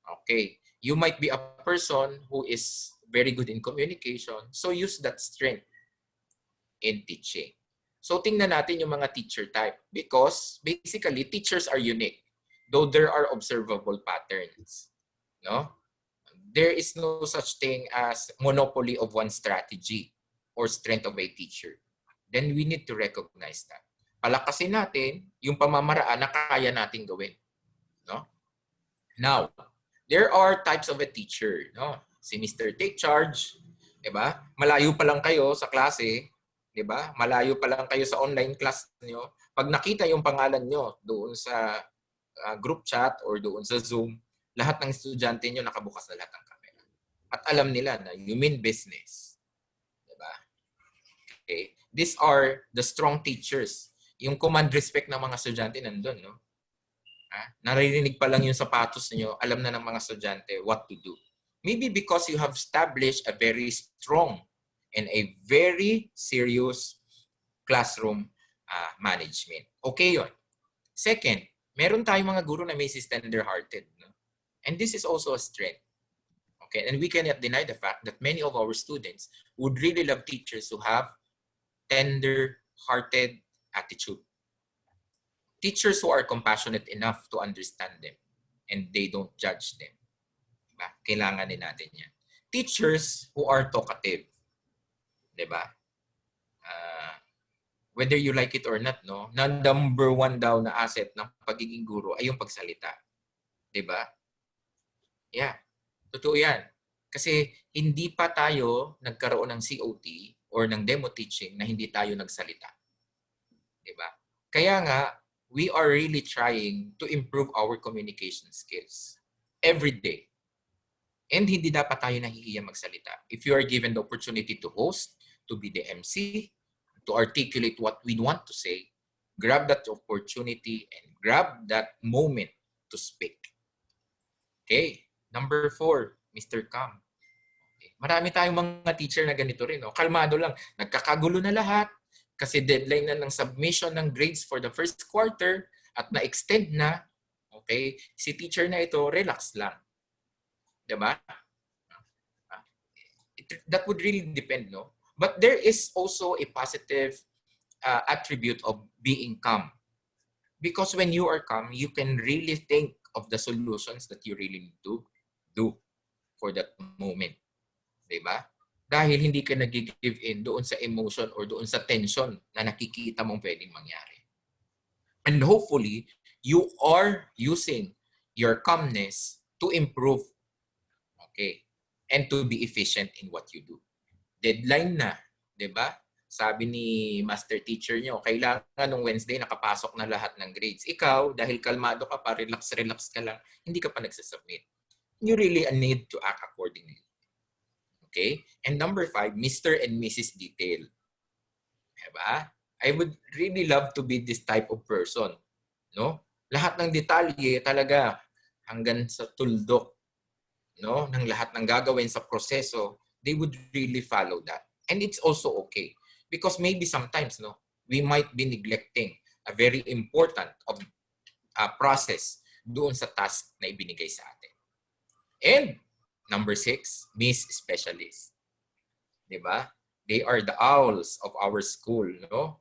M: Okay. You might be a person who is very good in communication, so use that strength in teaching. So tingnan natin yung mga teacher type because basically teachers are unique, though there are observable patterns. No? There is no such thing as monopoly of one strategy or strength of a teacher. Then we need to recognize that. Palakasin natin yung pamamaraan na kaya natin gawin. No? Now, there are types of a teacher. No? Si Mr. Take Charge, diba? Malayo pa lang kayo sa klase, diba? Malayo pa lang kayo sa online class niyo. Pag nakita yung pangalan nyo doon sa group chat or doon sa Zoom, lahat ng estudyante nyo nakabukas na lahat ng camera. At alam nila na you mean business. Diba? Okay. These are the strong teachers. Yung command respect ng mga estudyante nandun, no? Naririnig pa lang yung sapatos niyo, alam na ng mga estudyante what to do. Maybe because you have established a very strong and a very serious classroom management. Okay yun. Second, meron tayong mga guro na may tender-hearted. No? And this is also a strength. Okay, and we cannot deny the fact that many of our students would really love teachers who have tender-hearted attitude. Teachers who are compassionate enough to understand them and they don't judge them. Diba? Kailangan din natin yan. Teachers who are talkative. Diba? Whether you like it or not, no? Na number 1 daw na asset ng pagiging guro ay yung pagsalita. Diba? Yeah. Totoo yan. Kasi hindi pa tayo nagkaroon ng COT or ng demo teaching na hindi tayo nagsalita. Diba? Kaya nga, we are really trying to improve our communication skills every day. And hindi dapat tayo nahihiya magsalita. If you are given the opportunity to host, to be the MC, to articulate what we want to say, grab that opportunity and grab that moment to speak. Okay, number 4, Mr. Cam. Okay. Marami tayong mga teacher na ganito rin. No? Kalmado lang, nagkakagulo na lahat kasi deadline na ng submission ng grades for the first quarter at na-extend na. Okay, si teacher na ito, relax lang. Diba? That would really depend, no? But there is also a positive attribute of being calm. Because when you are calm, you can really think of the solutions that you really need to do for that moment. Diba? Dahil hindi ka nag-give in doon sa emotion or doon sa tension na nakikita mong pwedeng mangyari. And hopefully, you are using your calmness to improve. Okay. And to be efficient in what you do. Deadline na, 'di ba? Sabi ni master teacher nyo, kailangan nung Wednesday nakapasok na lahat ng grades. Ikaw, dahil kalmado ka pa, relax ka lang, hindi ka pa nagsasubmit. You really need to act accordingly. Okay? And number 5, Mr. and Mrs. Detail. 'Di ba? I would really love to be this type of person. No? Lahat ng detalye talaga hanggang sa tuldok. No, ng lahat ng gagawin sa proseso, they would really follow that. And it's also okay. Because maybe sometimes, no, we might be neglecting a very important process doon sa task na ibinigay sa atin. And number 6, Miss Specialist. Diba? They are the owls of our school, no?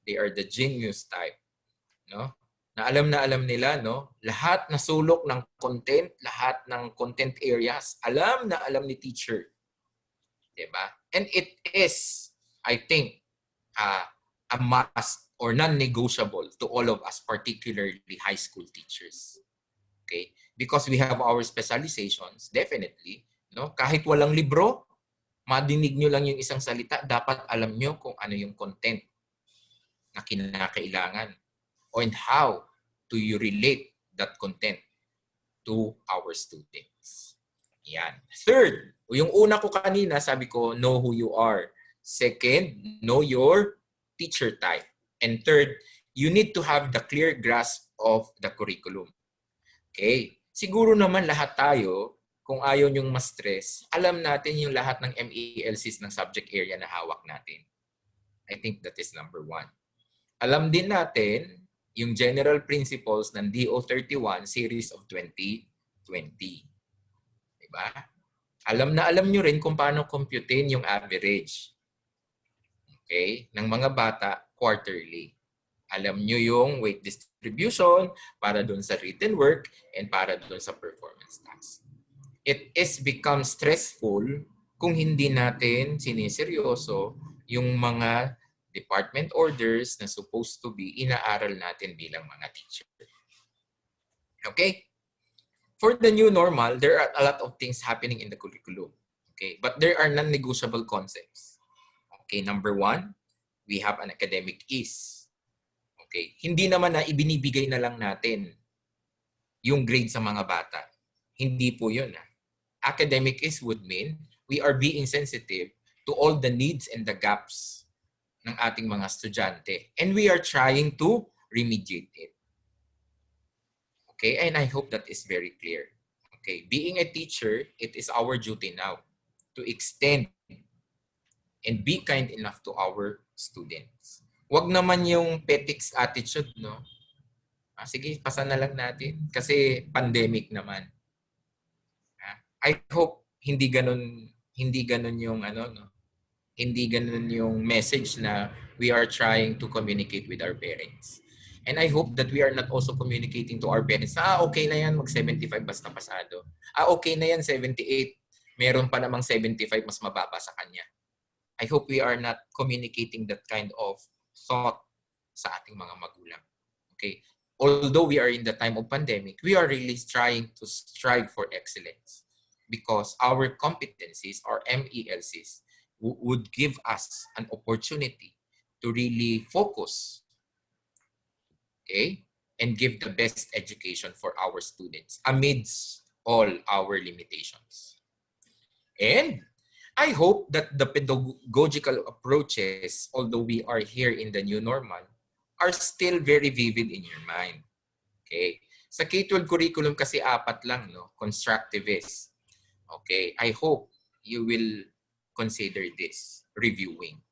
M: They are the genius type, no? Na alam nila, no? Lahat na sulok ng content, lahat ng content areas, alam ni teacher. Diba? And it is, I think, a must or non-negotiable to all of us, particularly high school teachers. Okay? Because we have our specializations, definitely. No? Kahit walang libro, madinig nyo lang yung isang salita, dapat alam nyo kung ano yung content na kinakailangan. And how do you relate that content to our students? Yan. Third, yung una ko kanina, sabi ko, know who you are. Second, know your teacher type. And third, you need to have the clear grasp of the curriculum. Okay. Siguro naman lahat tayo, kung ayaw nyong ma-stress, alam natin yung lahat ng MELCs ng subject area na hawak natin. I think that is number 1. Alam din natin yung general principles ng DO31 series of 2020. Diba? Alam nyo rin kung paano computein yung average. Okay? Ng mga bata quarterly. Alam nyo yung weight distribution para dun sa written work and para dun sa performance task. It is become stressful kung hindi natin siniseryoso yung mga department orders na supposed to be inaaral natin bilang mga teacher. Okay? For the new normal, there are a lot of things happening in the curriculum. Okay? But there are non-negotiable concepts. Okay, number 1, we have an academic ease. Okay? Hindi naman na ibinibigay na lang natin yung grade sa mga bata. Hindi po yun. Academic ease would mean we are being sensitive to all the needs and the gaps ng ating mga estudyante. And we are trying to remediate it. Okay, and I hope that is very clear. Okay, being a teacher, it is our duty now to extend and be kind enough to our students. Wag naman yung petix attitude, no? Sige, pasa na lang natin kasi pandemic naman. I hope hindi ganun yung hindi ganun yung message na we are trying to communicate with our parents. And I hope that we are not also communicating to our parents, okay na yan, mag-75 basta pasado. Okay na yan, 78. Meron pa namang 75 mas mababa sa kanya. I hope we are not communicating that kind of thought sa ating mga magulang. Okay? Although we are in the time of pandemic, we are really trying to strive for excellence because our competencies, our MELCs, would give us an opportunity to really focus, okay, and give the best education for our students amidst all our limitations. And I hope that the pedagogical approaches, although we are here in the new normal, are still very vivid in your mind. Okay? Sa K-12 curriculum kasi 4 lang, no? Constructivist. Okay? I hope you will consider this reviewing.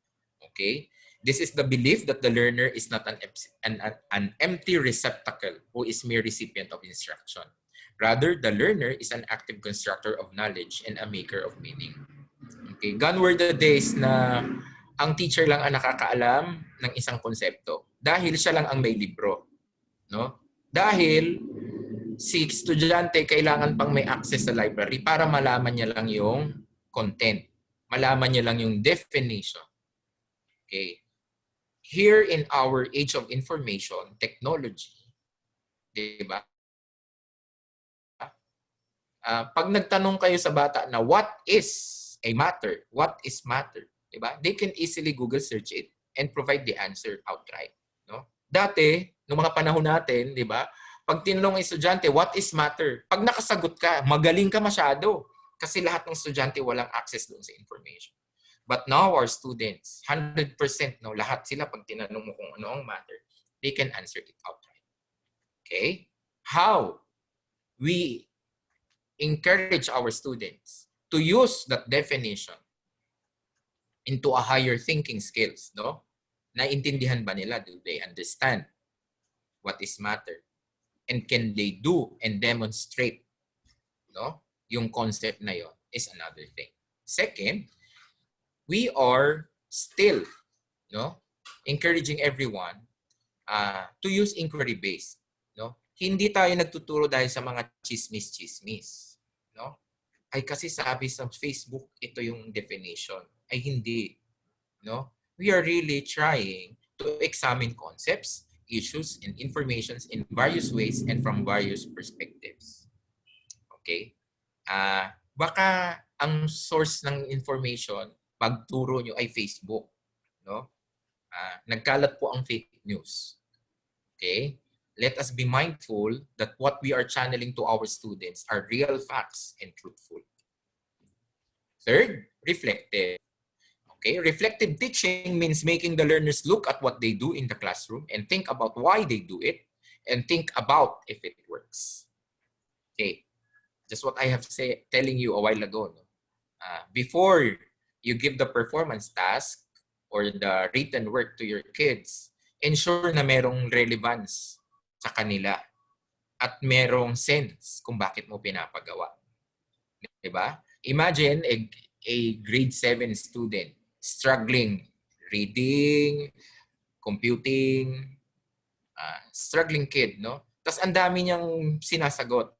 M: Okay? This is the belief that the learner is not an empty receptacle who is mere recipient of instruction. Rather, the learner is an active constructor of knowledge and a maker of meaning. Okay? Gone were the days na ang teacher lang ang nakakaalam ng isang konsepto dahil siya lang ang may libro. No? Dahil si estudyante kailangan pang may access sa library para malaman niya lang yung content. Malaman niya lang yung definition. Okay. Here in our age of information, technology, di ba? Pag nagtanong kayo sa bata na what is a matter, what is matter, di ba? They can easily Google search it and provide the answer outright. No? Dati, noong mga panahon natin, di ba? Pag tinanong ng estudyante, what is matter? Pag nakasagot ka, magaling ka masyado. Kasi lahat ng estudyante walang access doon sa information. But now our students, 100%, no, lahat sila pag tinanong mo kung ano ang matter, they can answer it outright. Okay? How we encourage our students to use that definition into a higher thinking skills, no? Naintindihan ba nila? Do they understand what is matter? And can they do and demonstrate, no? Yung concept na yon is another thing. Second, we are still, no, encouraging everyone to use inquiry-based. No? Hindi tayo nagtuturo dahil sa mga chismis-chismis. No? Ay kasi sabi sa Facebook, ito yung definition. Ay hindi. No? We are really trying to examine concepts, issues, and informations in various ways and from various perspectives. Okay? Baka ang source ng information pagturo nyo ay Facebook, no? Nagkalat po ang fake news. Okay? Let us be mindful that what we are channeling to our students are real facts and truthful. Third, reflective. Okay? Reflective teaching means making the learners look at what they do in the classroom and think about why they do it and think about if it works. Okay? Just what I have telling you a while ago. No? Before you give the performance task or the written work to your kids, ensure na merong relevance sa kanila at merong sense kung bakit mo pinapagawa. Diba? Imagine a grade 7 student struggling reading, computing, struggling kid, no? Tapos ang dami niyang sinasagot.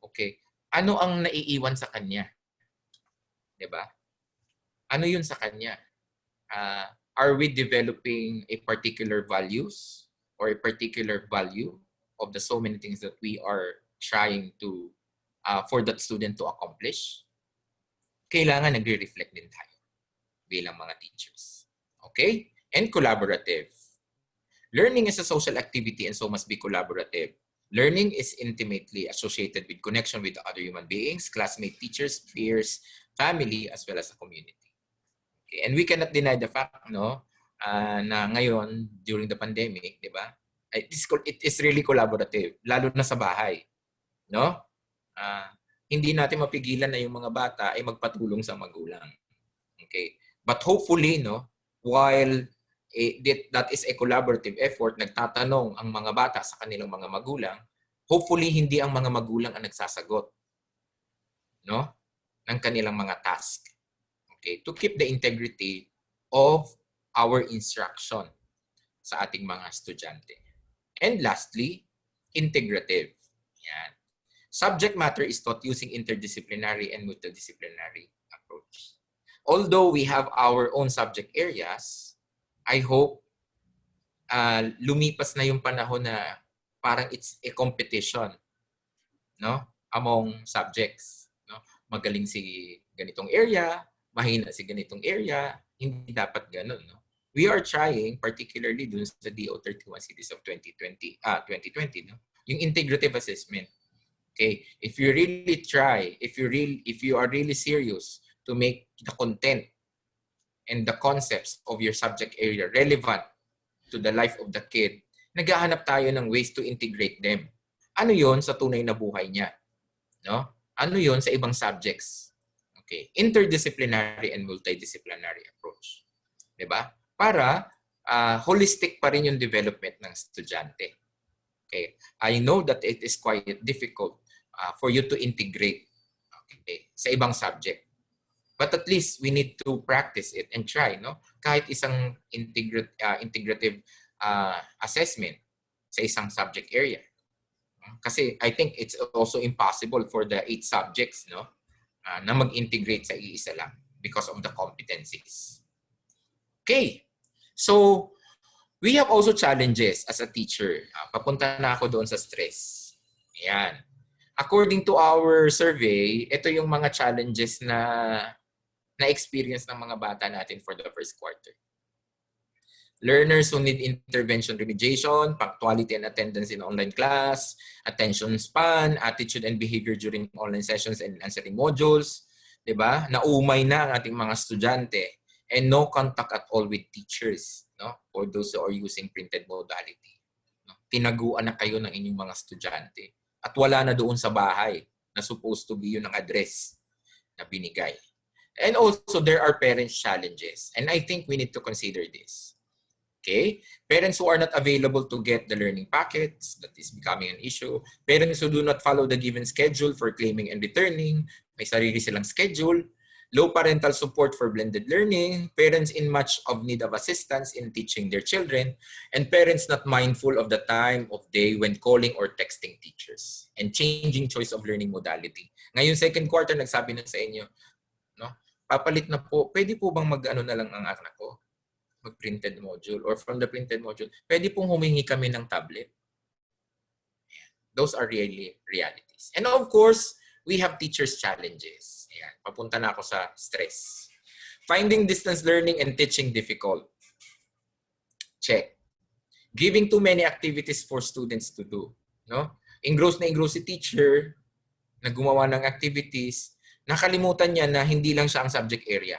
M: Okay. Ano ang naiiwan sa kanya? Diba? Ano yun sa kanya? Are we developing a particular values or a particular value of the so many things that we are trying to for that student to accomplish? Kailangan nagre-reflect din tayo bilang mga teachers. Okay? And collaborative. Learning is a social activity and so must be collaborative. Learning is intimately associated with connection with other human beings, classmates, teachers, peers, family, as well as the community. Okay. And we cannot deny the fact, no, na ngayon, during the pandemic, di ba? It is really collaborative, lalo na sa bahay. No? Hindi natin mapigilan na yung mga bata ay magpatulong sa magulang. Okay? But hopefully, no, while that is a collaborative effort, nagtatanong ang mga bata sa kanilang mga magulang, hopefully hindi ang mga magulang ang nagsasagot, no, ng kanilang mga task. Okay, to keep the integrity of our instruction sa ating mga estudyante. And lastly, integrative. Yan. Subject matter is taught using interdisciplinary and multidisciplinary approach. Although we have our own subject areas, I hope lumipas na yung panahon na parang it's a competition, no, among subjects. No? Magaling si ganitong area, mahina si ganitong area, hindi dapat ganun. No? we are trying, particularly dun sa DO31 cities of 2020, no? Yung integrative assessment. Okay, if you really try, if you are really serious to make the content and the concepts of your subject area relevant to the life of the kid, naghahanap tayo ng ways to integrate them. Ano yon sa tunay na buhay niya? No? Ano yon sa ibang subjects? Okay, interdisciplinary and multidisciplinary approach. 'Di ba? Para holistic pa rin yung development ng estudyante. Okay, I know that it is quite difficult for you to integrate, okay, sa ibang subject. But at least we need to practice it and try, no? Kahit isang integrative assessment sa isang subject area. Kasi I think it's also impossible for the 8 subjects, no, na mag-integrate sa iisa lang because of the competencies. Okay. So, we have also challenges as a teacher. Papunta na ako doon sa stress. Ayan. According to our survey, ito yung mga challenges na experience ng mga bata natin for the first quarter. Learners who need intervention remediation, punctuality and attendance in online class, attention span, attitude and behavior during online sessions and answering modules, 'di ba? Naumay na ang ating mga estudyante, and no contact at all with teachers, no? For those who are using printed modality. No? Tinaguan na kayo ng inyong mga estudyante. At wala na doon sa bahay na supposed to be yun ang address na binigay. And also, there are parents' challenges. And I think we need to consider this. Okay? Parents who are not available to get the learning packets, that is becoming an issue. Parents who do not follow the given schedule for claiming and returning. May sarili silang schedule. Low parental support for blended learning, parents in much of need of assistance in teaching their children, and parents not mindful of the time of day when calling or texting teachers, and changing choice of learning modality. Ngayon, second quarter, nagsabi na sa inyo, no? Papalit na po, pwede po bang mag-ano na lang ang anak ko? Mag-printed module, or from the printed module, pwede pong humingi kami ng tablet. Those are really realities. And of course, we have teachers' challenges. Ayan, papunta na ako sa stress. Finding distance learning and teaching difficult. Check. Giving too many activities for students to do. No? Engross na engross si teacher na gumawa ng activities, nakalimutan niya na hindi lang siya ang subject area.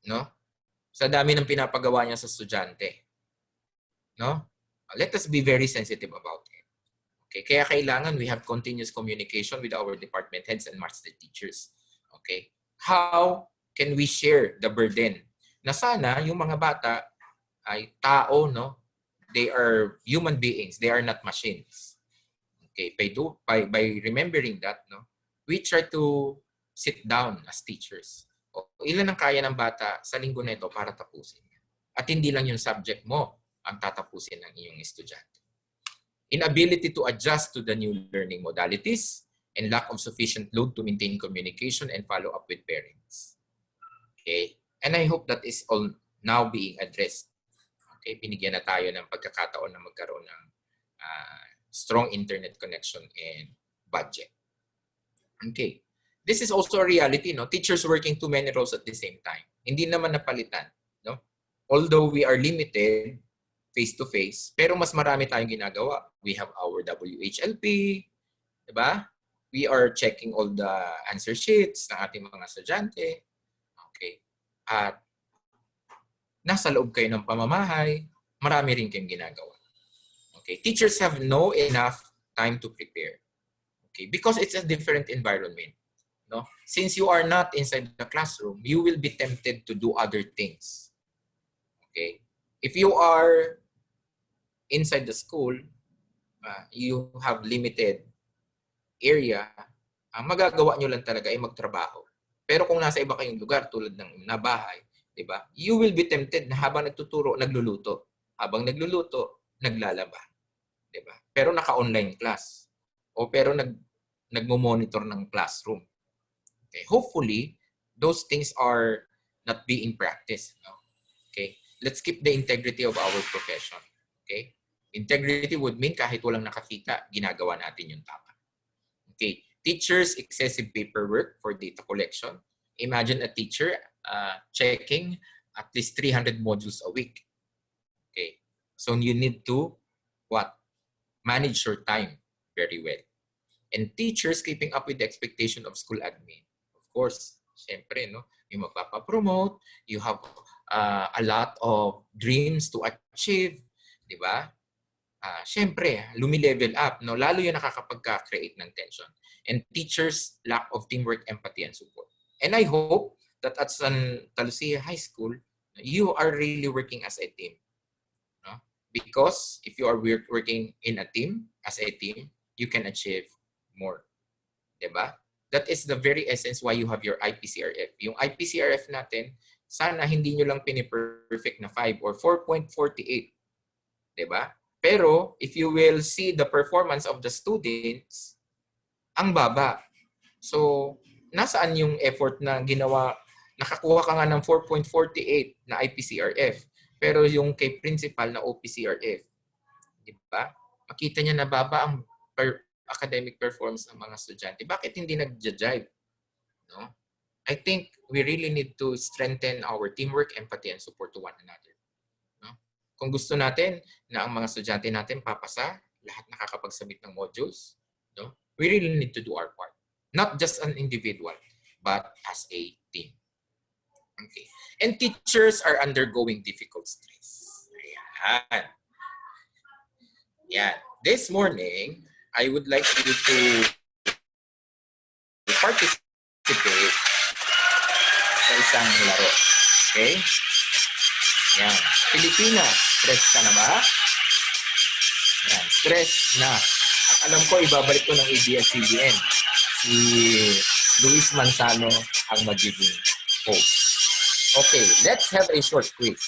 M: No? Sa dami ng pinapagawa niya sa estudyante. No? Let us be very sensitive about it. Okay, kaya kailangan we have continuous communication with our department heads and master teachers. Okay? How can we share the burden? Na sana yung mga bata ay tao, no? They are human beings. They are not machines. Okay, by remembering that, no? We try to sit down as teachers. O, ilan ang kaya ng bata sa linggo na ito para tapusin? At hindi lang yung subject mo ang tatapusin ng iyong estudyante. Inability to adjust to the new learning modalities, and lack of sufficient load to maintain communication and follow up with parents. Okay? And I hope that is all now being addressed. Okay? Binigyan na tayo ng pagkakataon na magkaroon ng strong internet connection and budget. Okay. This is also a reality, no? Teachers working too many roles at the same time. Hindi naman napalitan, no? Although we are limited face-to-face, pero mas marami tayong ginagawa. We have our WHLP, diba? We are checking all the answer sheets ng ating mga estudyante. Okay. At nasa loob kayo ng pamamahay, marami rin kayong ginagawa. Okay. Teachers have no enough time to prepare. Okay. Because it's a different environment. No? Since you are not inside the classroom, you will be tempted to do other things. Okay. If you are inside the school, you have limited area, ang magagawa nyo lang talaga ay magtrabaho. Pero kung nasa iba kayong lugar, tulad ng nabahay, diba? You will be tempted na habang nagtuturo, nagluluto. Habang nagluluto, naglalaba. Diba? Pero naka-online class. O pero nagmo-monitor ng classroom. Okay. Hopefully, those things are not being practiced. No? Okay. Let's keep the integrity of our profession. Okay? Integrity would mean kahit walang nakakita, ginagawa natin yung tama. Okay. Teachers, excessive paperwork for data collection. Imagine a teacher checking at least 300 modules a week. Okay. So you need to what? Manage your time very well. And teachers keeping up with the expectation of school admin. Of course, syempre, no? Yung magpapapromote, you have a lot of dreams to achieve, di ba? Syempre, lumilevel up, no? Lalo yung nakakapagka-create ng tension. And teachers' lack of teamwork, empathy, and support. And I hope that at San Lucia High School, you are really working as a team. No? Because if you are working in a team, as a team, you can achieve more. Diba? That is the very essence why you have your IPCRF. Yung IPCRF natin, sana hindi nyo lang piniperfect na 5 or 4.48. Diba? Pero if you will see the performance of the students, ang baba. So, nasaan yung effort na ginawa? Nakakuha ka nga ng 4.48 na IPCRF. Pero yung kay principal na OPCRF, di ba? Makita niya na baba ang academic performance ng mga estudyante. Bakit hindi nag-jive? No? I think we really need to strengthen our teamwork, empathy, and support to one another. No? Kung gusto natin na ang mga estudyante natin papasa, lahat nakakapag-submit ng modules, no? We really need to do our part. Not just an individual, but as a team. Okay. And teachers are undergoing difficult stress. Ayan. Yan. This morning, I would like you to participate sa isang laro. Okay? Yan. Pilipinas, stress ka na ba? Yan. Stress na. At alam ko, ibabalik ko ng ABS-CBN. Si Luis Manzano ang magiging host. Okay, let's have a short quiz.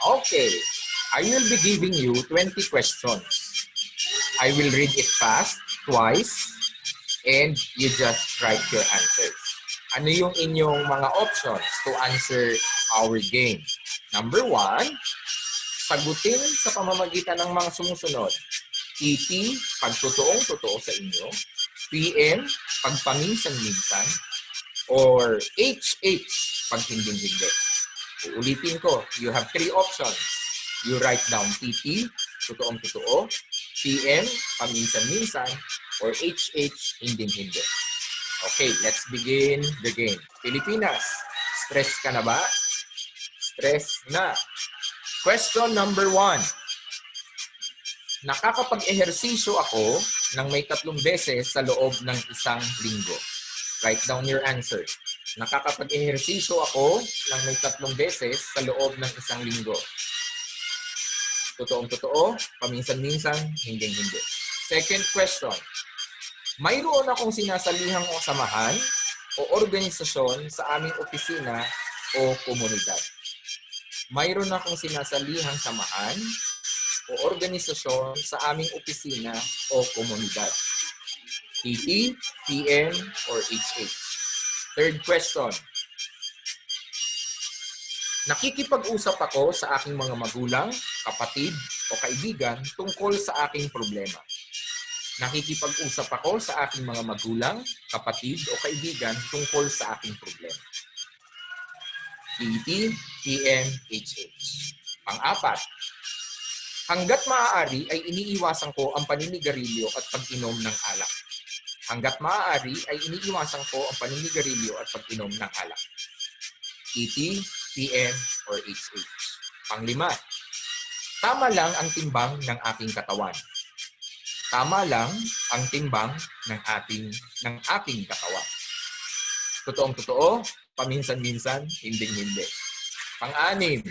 M: Okay, I will be giving you 20 questions. I will read it fast, twice, and you just write your answers. Ano yung inyong mga options to answer our game? Number 1, sagutin sa pamamagitan ng mga sumusunod. TT, pagtotoong-totoo sa inyo. PM, pagpaminsan-minsan. Or HH, pag hinding-hindi. Uulitin ko, you have 3 options. You write down TT, totoong-totoo, PM, paminsan-minsan, or HH, hinding-hindi. Okay, let's begin the game. Pilipinas, stress ka na ba? Stress na. Question number 1. Nakakapag-ehersisyo ako ng may 3 beses sa loob ng isang linggo. Write down your answer. Nakakapag-ehersisyo ako ng may 3 beses sa loob ng isang linggo. Totoong-totoo, paminsan-minsan, hinding-hindi. Second question. Mayroon akong sinasalihang o samahan o organisasyon sa aming opisina o komunidad. Mayroon akong sinasalihang samahan o organisasyon sa aming opisina o komunidad. TT, PM, or HH. Third question. Nakikipag-usap ako sa aking mga magulang, kapatid, o kaibigan tungkol sa aking problema. Nakikipag-usap ako sa aking mga magulang, kapatid, o kaibigan tungkol sa aking problema. TT, PM, HH. Pang-4. Hanggat maaari ay iniiwasan ko ang paninigarilyo at pag-inom ng alak. Hanggat maaari ay iniiwasan ko ang paninigarilyo at pag-inom ng alak. TT, PM, or HH. Pang-5. Tama lang ang timbang ng aking katawan. Tama lang ang timbang ng aking katawan. Totoong-totoo, paminsan-minsan, hinding-hindi. Pang-6.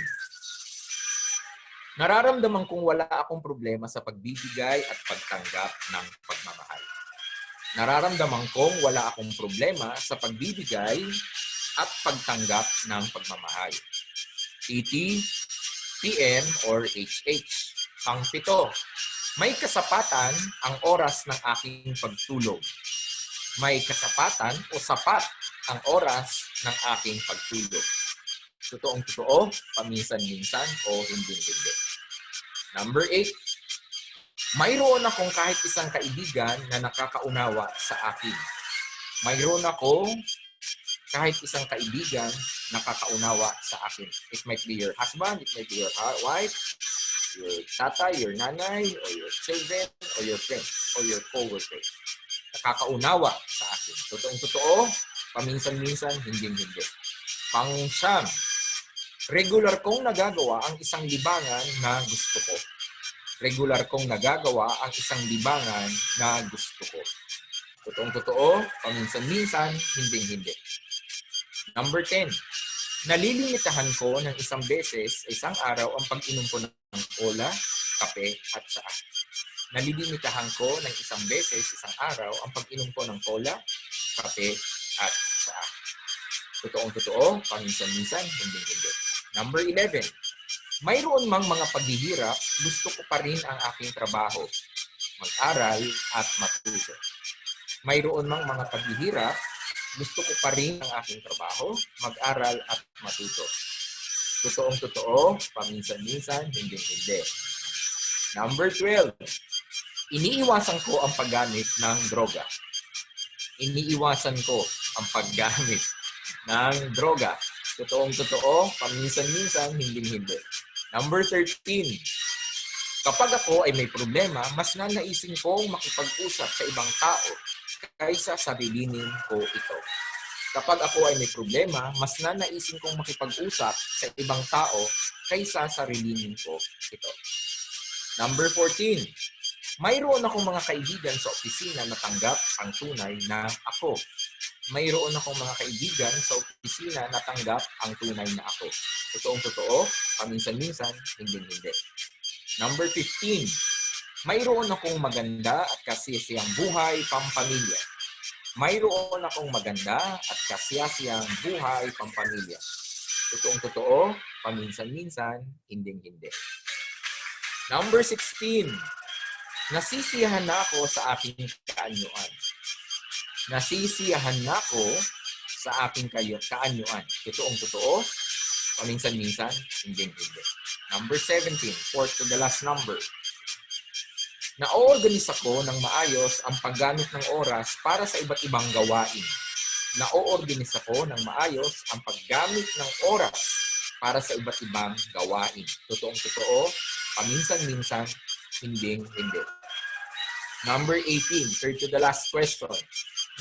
M: Nararamdaman kong wala akong problema sa pagbibigay at pagtanggap ng pagmamahal. Nararamdaman kong wala akong problema sa pagbibigay at pagtanggap ng pagmamahal. TT, PM, or HH. Pang-7. May kasapatan ang oras ng aking pagtulog. May kasapatan o sapat ang oras ng aking pagtulog. Totoong-totoo, paminsan-minsan, o hindi-hindi. Number 8. Mayroon akong kahit isang kaibigan na nakakaunawa sa akin. Mayroon akong kahit isang kaibigan nakakaunawa sa akin. It might be your husband, it might be your wife, your tatay, your nanay, or your children, or your friends, or your co-workers. Nakakaunawa sa akin. Totoong-totoo, paminsan-minsan, hindi. Pang-siyam, regular kong nagagawa ang isang libangan na gusto ko. Regular kong nagagawa ang isang libangan na gusto ko. Totoong-totoo, paminsan-minsan, hindi. Number 10, nalilimitahan ko ng isang beses sa isang araw ang pag-inom ko ng cola, kape, at tsaa. Nalilimitahan ko ng isang beses isang araw ang pag-inom ko ng cola, kape, at tsaa. Totoong-totoo, paminsan-minsan, hindi. Number 11, mayroon mang mga paghihirap, gusto ko pa rin ang aking trabaho, mag-aral at matuto. Mayroon mang mga paghihirap, gusto ko pa rin ang aking trabaho, mag-aral at matuto. Totoong-totoo, paminsan-minsan, hindi. Number 12, iniiwasan ko ang paggamit ng droga. Iniiwasan ko ang paggamit ng droga. Totoong-totoo, paminsan-minsan, hindi. Number 13, kapag ako ay may problema, mas nanaisin kong makipag-usap sa ibang tao kaysa sa rilinin ko ito. Kapag ako ay may problema, mas nanaisin kong makipag-usap sa ibang tao kaysa sa rilinin ko ito. Number 14, mayroon akong mga kaibigan sa opisina na tanggap ang tunay na ako. Mayroon akong mga kaibigan sa opisina na tanggap ang tunay na ako. Totoong-totoo, paminsan-minsan, hindi. Number 15, mayroon akong maganda at kasiyasiyang buhay pampamilya. Mayroon akong maganda at kasiyasiyang buhay pampamilya. Totoong-totoo, paminsan-minsan, hindi. Number 16, nasisiyahan na ako sa aking kaanyuan. Nasisiyahan na ako sa aking kaanyuan. Totoong-totoo, paminsan-minsan, hindi. Number 17, fourth to the last number. Na-organisa ko ng maayos ang paggamit ng oras para sa iba't ibang gawain. Na-organisa ko ng maayos ang paggamit ng oras para sa iba't ibang gawain. Totoong-totoo, paminsan-minsan, hindi. Number 18, third to the last question.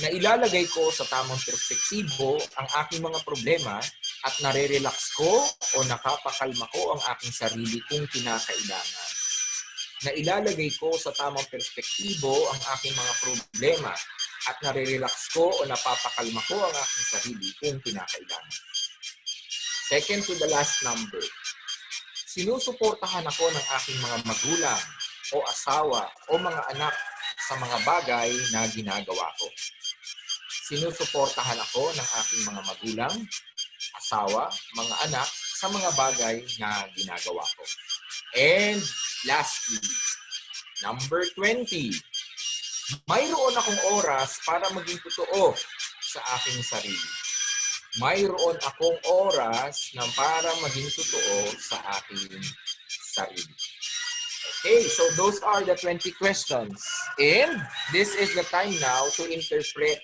M: Na ilalagay ko sa tamang perspektibo ang aking mga problema at nare-relax ko o nakapakalma ko ang aking sarili kung kinakailangan. Na ilalagay ko sa tamang perspektibo ang aking mga problema at nare-relax ko o napapakalma ko ang aking sarili kung kinakailangan. Second to the last number. Sinusuportahan ako ng aking mga magulang o asawa o mga anak sa mga bagay na ginagawa ko. Sinusuportahan ako ng aking mga magulang, asawa, mga anak sa mga bagay na ginagawa ko. And lastly, number 20, mayroon akong oras para maging totoo sa aking sarili. Mayroon akong oras na para maging totoo sa aking sarili. Okay, so those are the 20 questions. And this is the time now to interpret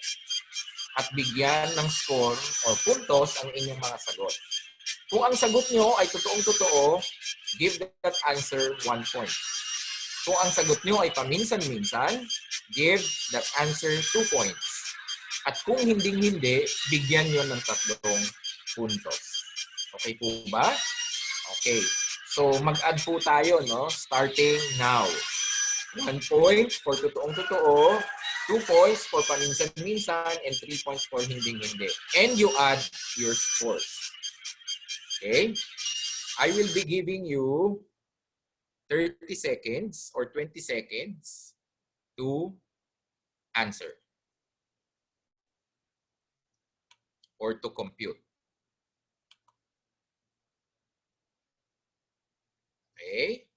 M: at bigyan ng score or puntos ang inyong mga sagot. Kung ang sagot nyo ay totoong-totoo, give that answer 1 point. Kung ang sagot nyo ay paminsan-minsan, give that answer 2 points. At kung hindi, bigyan nyo ng 3 puntos. Okay po ba? Okay. So mag-add po tayo, no? Starting now. 1 point for totoong-totoo, 2 points for paminsan-minsan, and 3 points for hindi-hindi. And you add your scores. Okay? I will be giving you 30 seconds or 20 seconds to answer or to compute. Okay?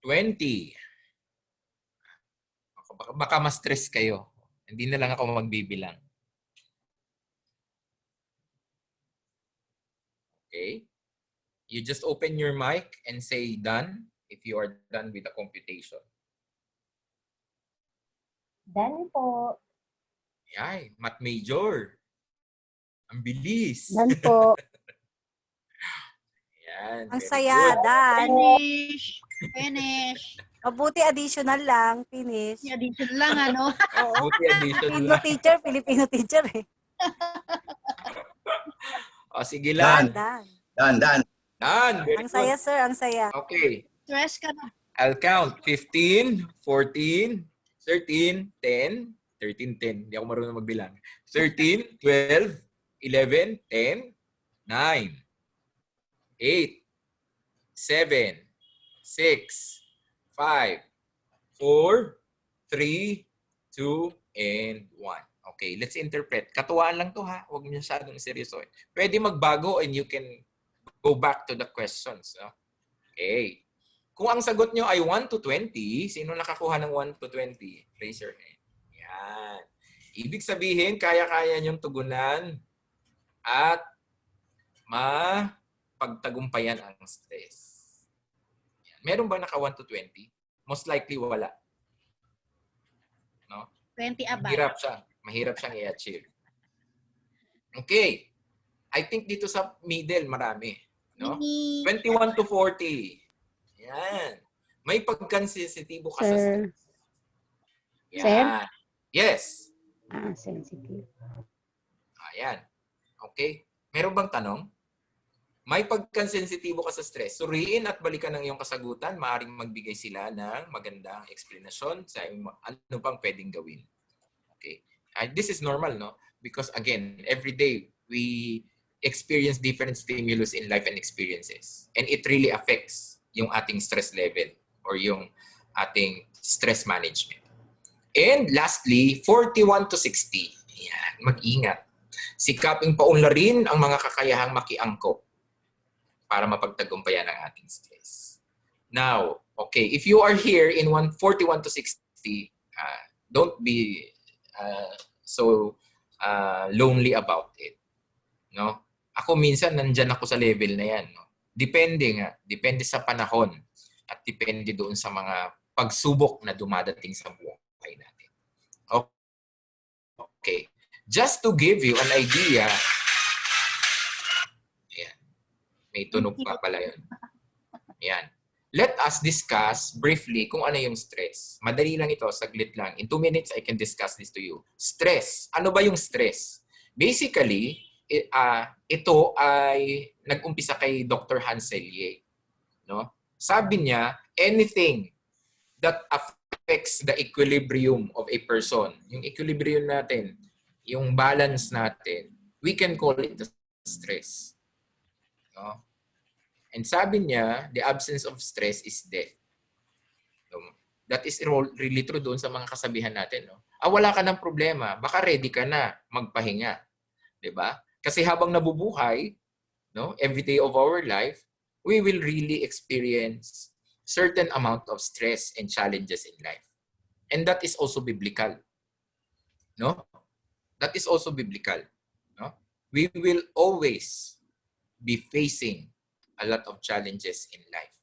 M: 20. Baka ma-stress kayo. Hindi na lang ako magbibilang. Okay? You just open your mic and say done if you are done with the computation.
A: Done po.
M: Ay, Math Major. Ang bilis.
J: Dan po.
M: Yan.
N: Ang
M: very
N: saya,
M: good.
N: Dan.
B: Finish. Finish.
N: Mabuti additional lang, finish.
B: Addition lang, ano?
N: Oo.
M: Buti addition
N: Filipino
M: lang.
N: teacher, Filipino teacher eh.
M: O, sige lang.
N: Dan.
M: Dan. Very
N: Ang saya,
M: good.
N: sir, ang saya.
M: Okay.
B: Stress ka na.
M: I'll count. 15, 14, 13, 10. 13, 10. Hindi ako marunong magbilang. 13, 12, 11, 10, 9, 8, 7, 6, 5, 4, 3, 2, and 1. Okay, let's interpret. Katuwaan lang to ha. Huwag niyo masyadong seryosoin. Pwede magbago and you can go back to the questions. No? Okay. Kung ang sagot nyo ay 1 to 20, sino nakakuha ng 1 to 20? Raise your hand. Yan. Ibig sabihin, kaya-kaya nyong tugunan at mapagtagumpayan ang stress. Yan. Meron ba naka 1 to 20? Most likely wala. No?
B: 20 above.
M: Mahirap siya. Mahirap siyang i-achieve. Okay. I think dito sa middle marami. No? 21 to 40. Yan. May pagkansensitibo ka sa stress. Yan.
J: Sir?
M: Yes.
J: Sensitive.
M: Ayan. Okay. Meron bang tanong? May pagkansensitibo ka sa stress. Suriin at balikan ng iyong kasagutan. Maaring magbigay sila ng magandang explanation sa ano pang pwedeng gawin. Okay. This is normal, no? Because again, every day we experience different stimulus in life and experiences. And it really affects yung ating stress level or yung ating stress management. And lastly, 41 to 60. Yan, mag-ingat. Sikaping paunlarin ang mga kakayahang makiangkop para mapagtagumpayan ang ating stress. Now, okay, if you are here in 41 to 60, don't be so lonely about it. No? Ako minsan nandyan ako sa level na yan. No? Depende sa panahon at depende doon sa mga pagsubok na dumadating sa buhay natin. Okay. Just to give you an idea, ayan. May tunog pa pala yun. Ayan. Let us discuss briefly kung ano yung stress. Madali lang ito, saglit lang. In 2 minutes, I can discuss this to you. Stress. Ano ba yung stress? Basically, ito ay nag-umpisa kay Dr. Hans Selye. No? Sabi niya, anything that affects the equilibrium of a person, yung equilibrium natin, yung balance natin, we can call it stress. No? And sabi niya, the absence of stress is death. So, that is really true doon sa mga kasabihan natin. No? Wala ka ng problema, baka ready ka na magpahinga. Diba? Kasi habang nabubuhay, no, every day of our life, we will really experience certain amount of stress and challenges in life. And that is also biblical. No? That is also biblical. No? We will always be facing a lot of challenges in life.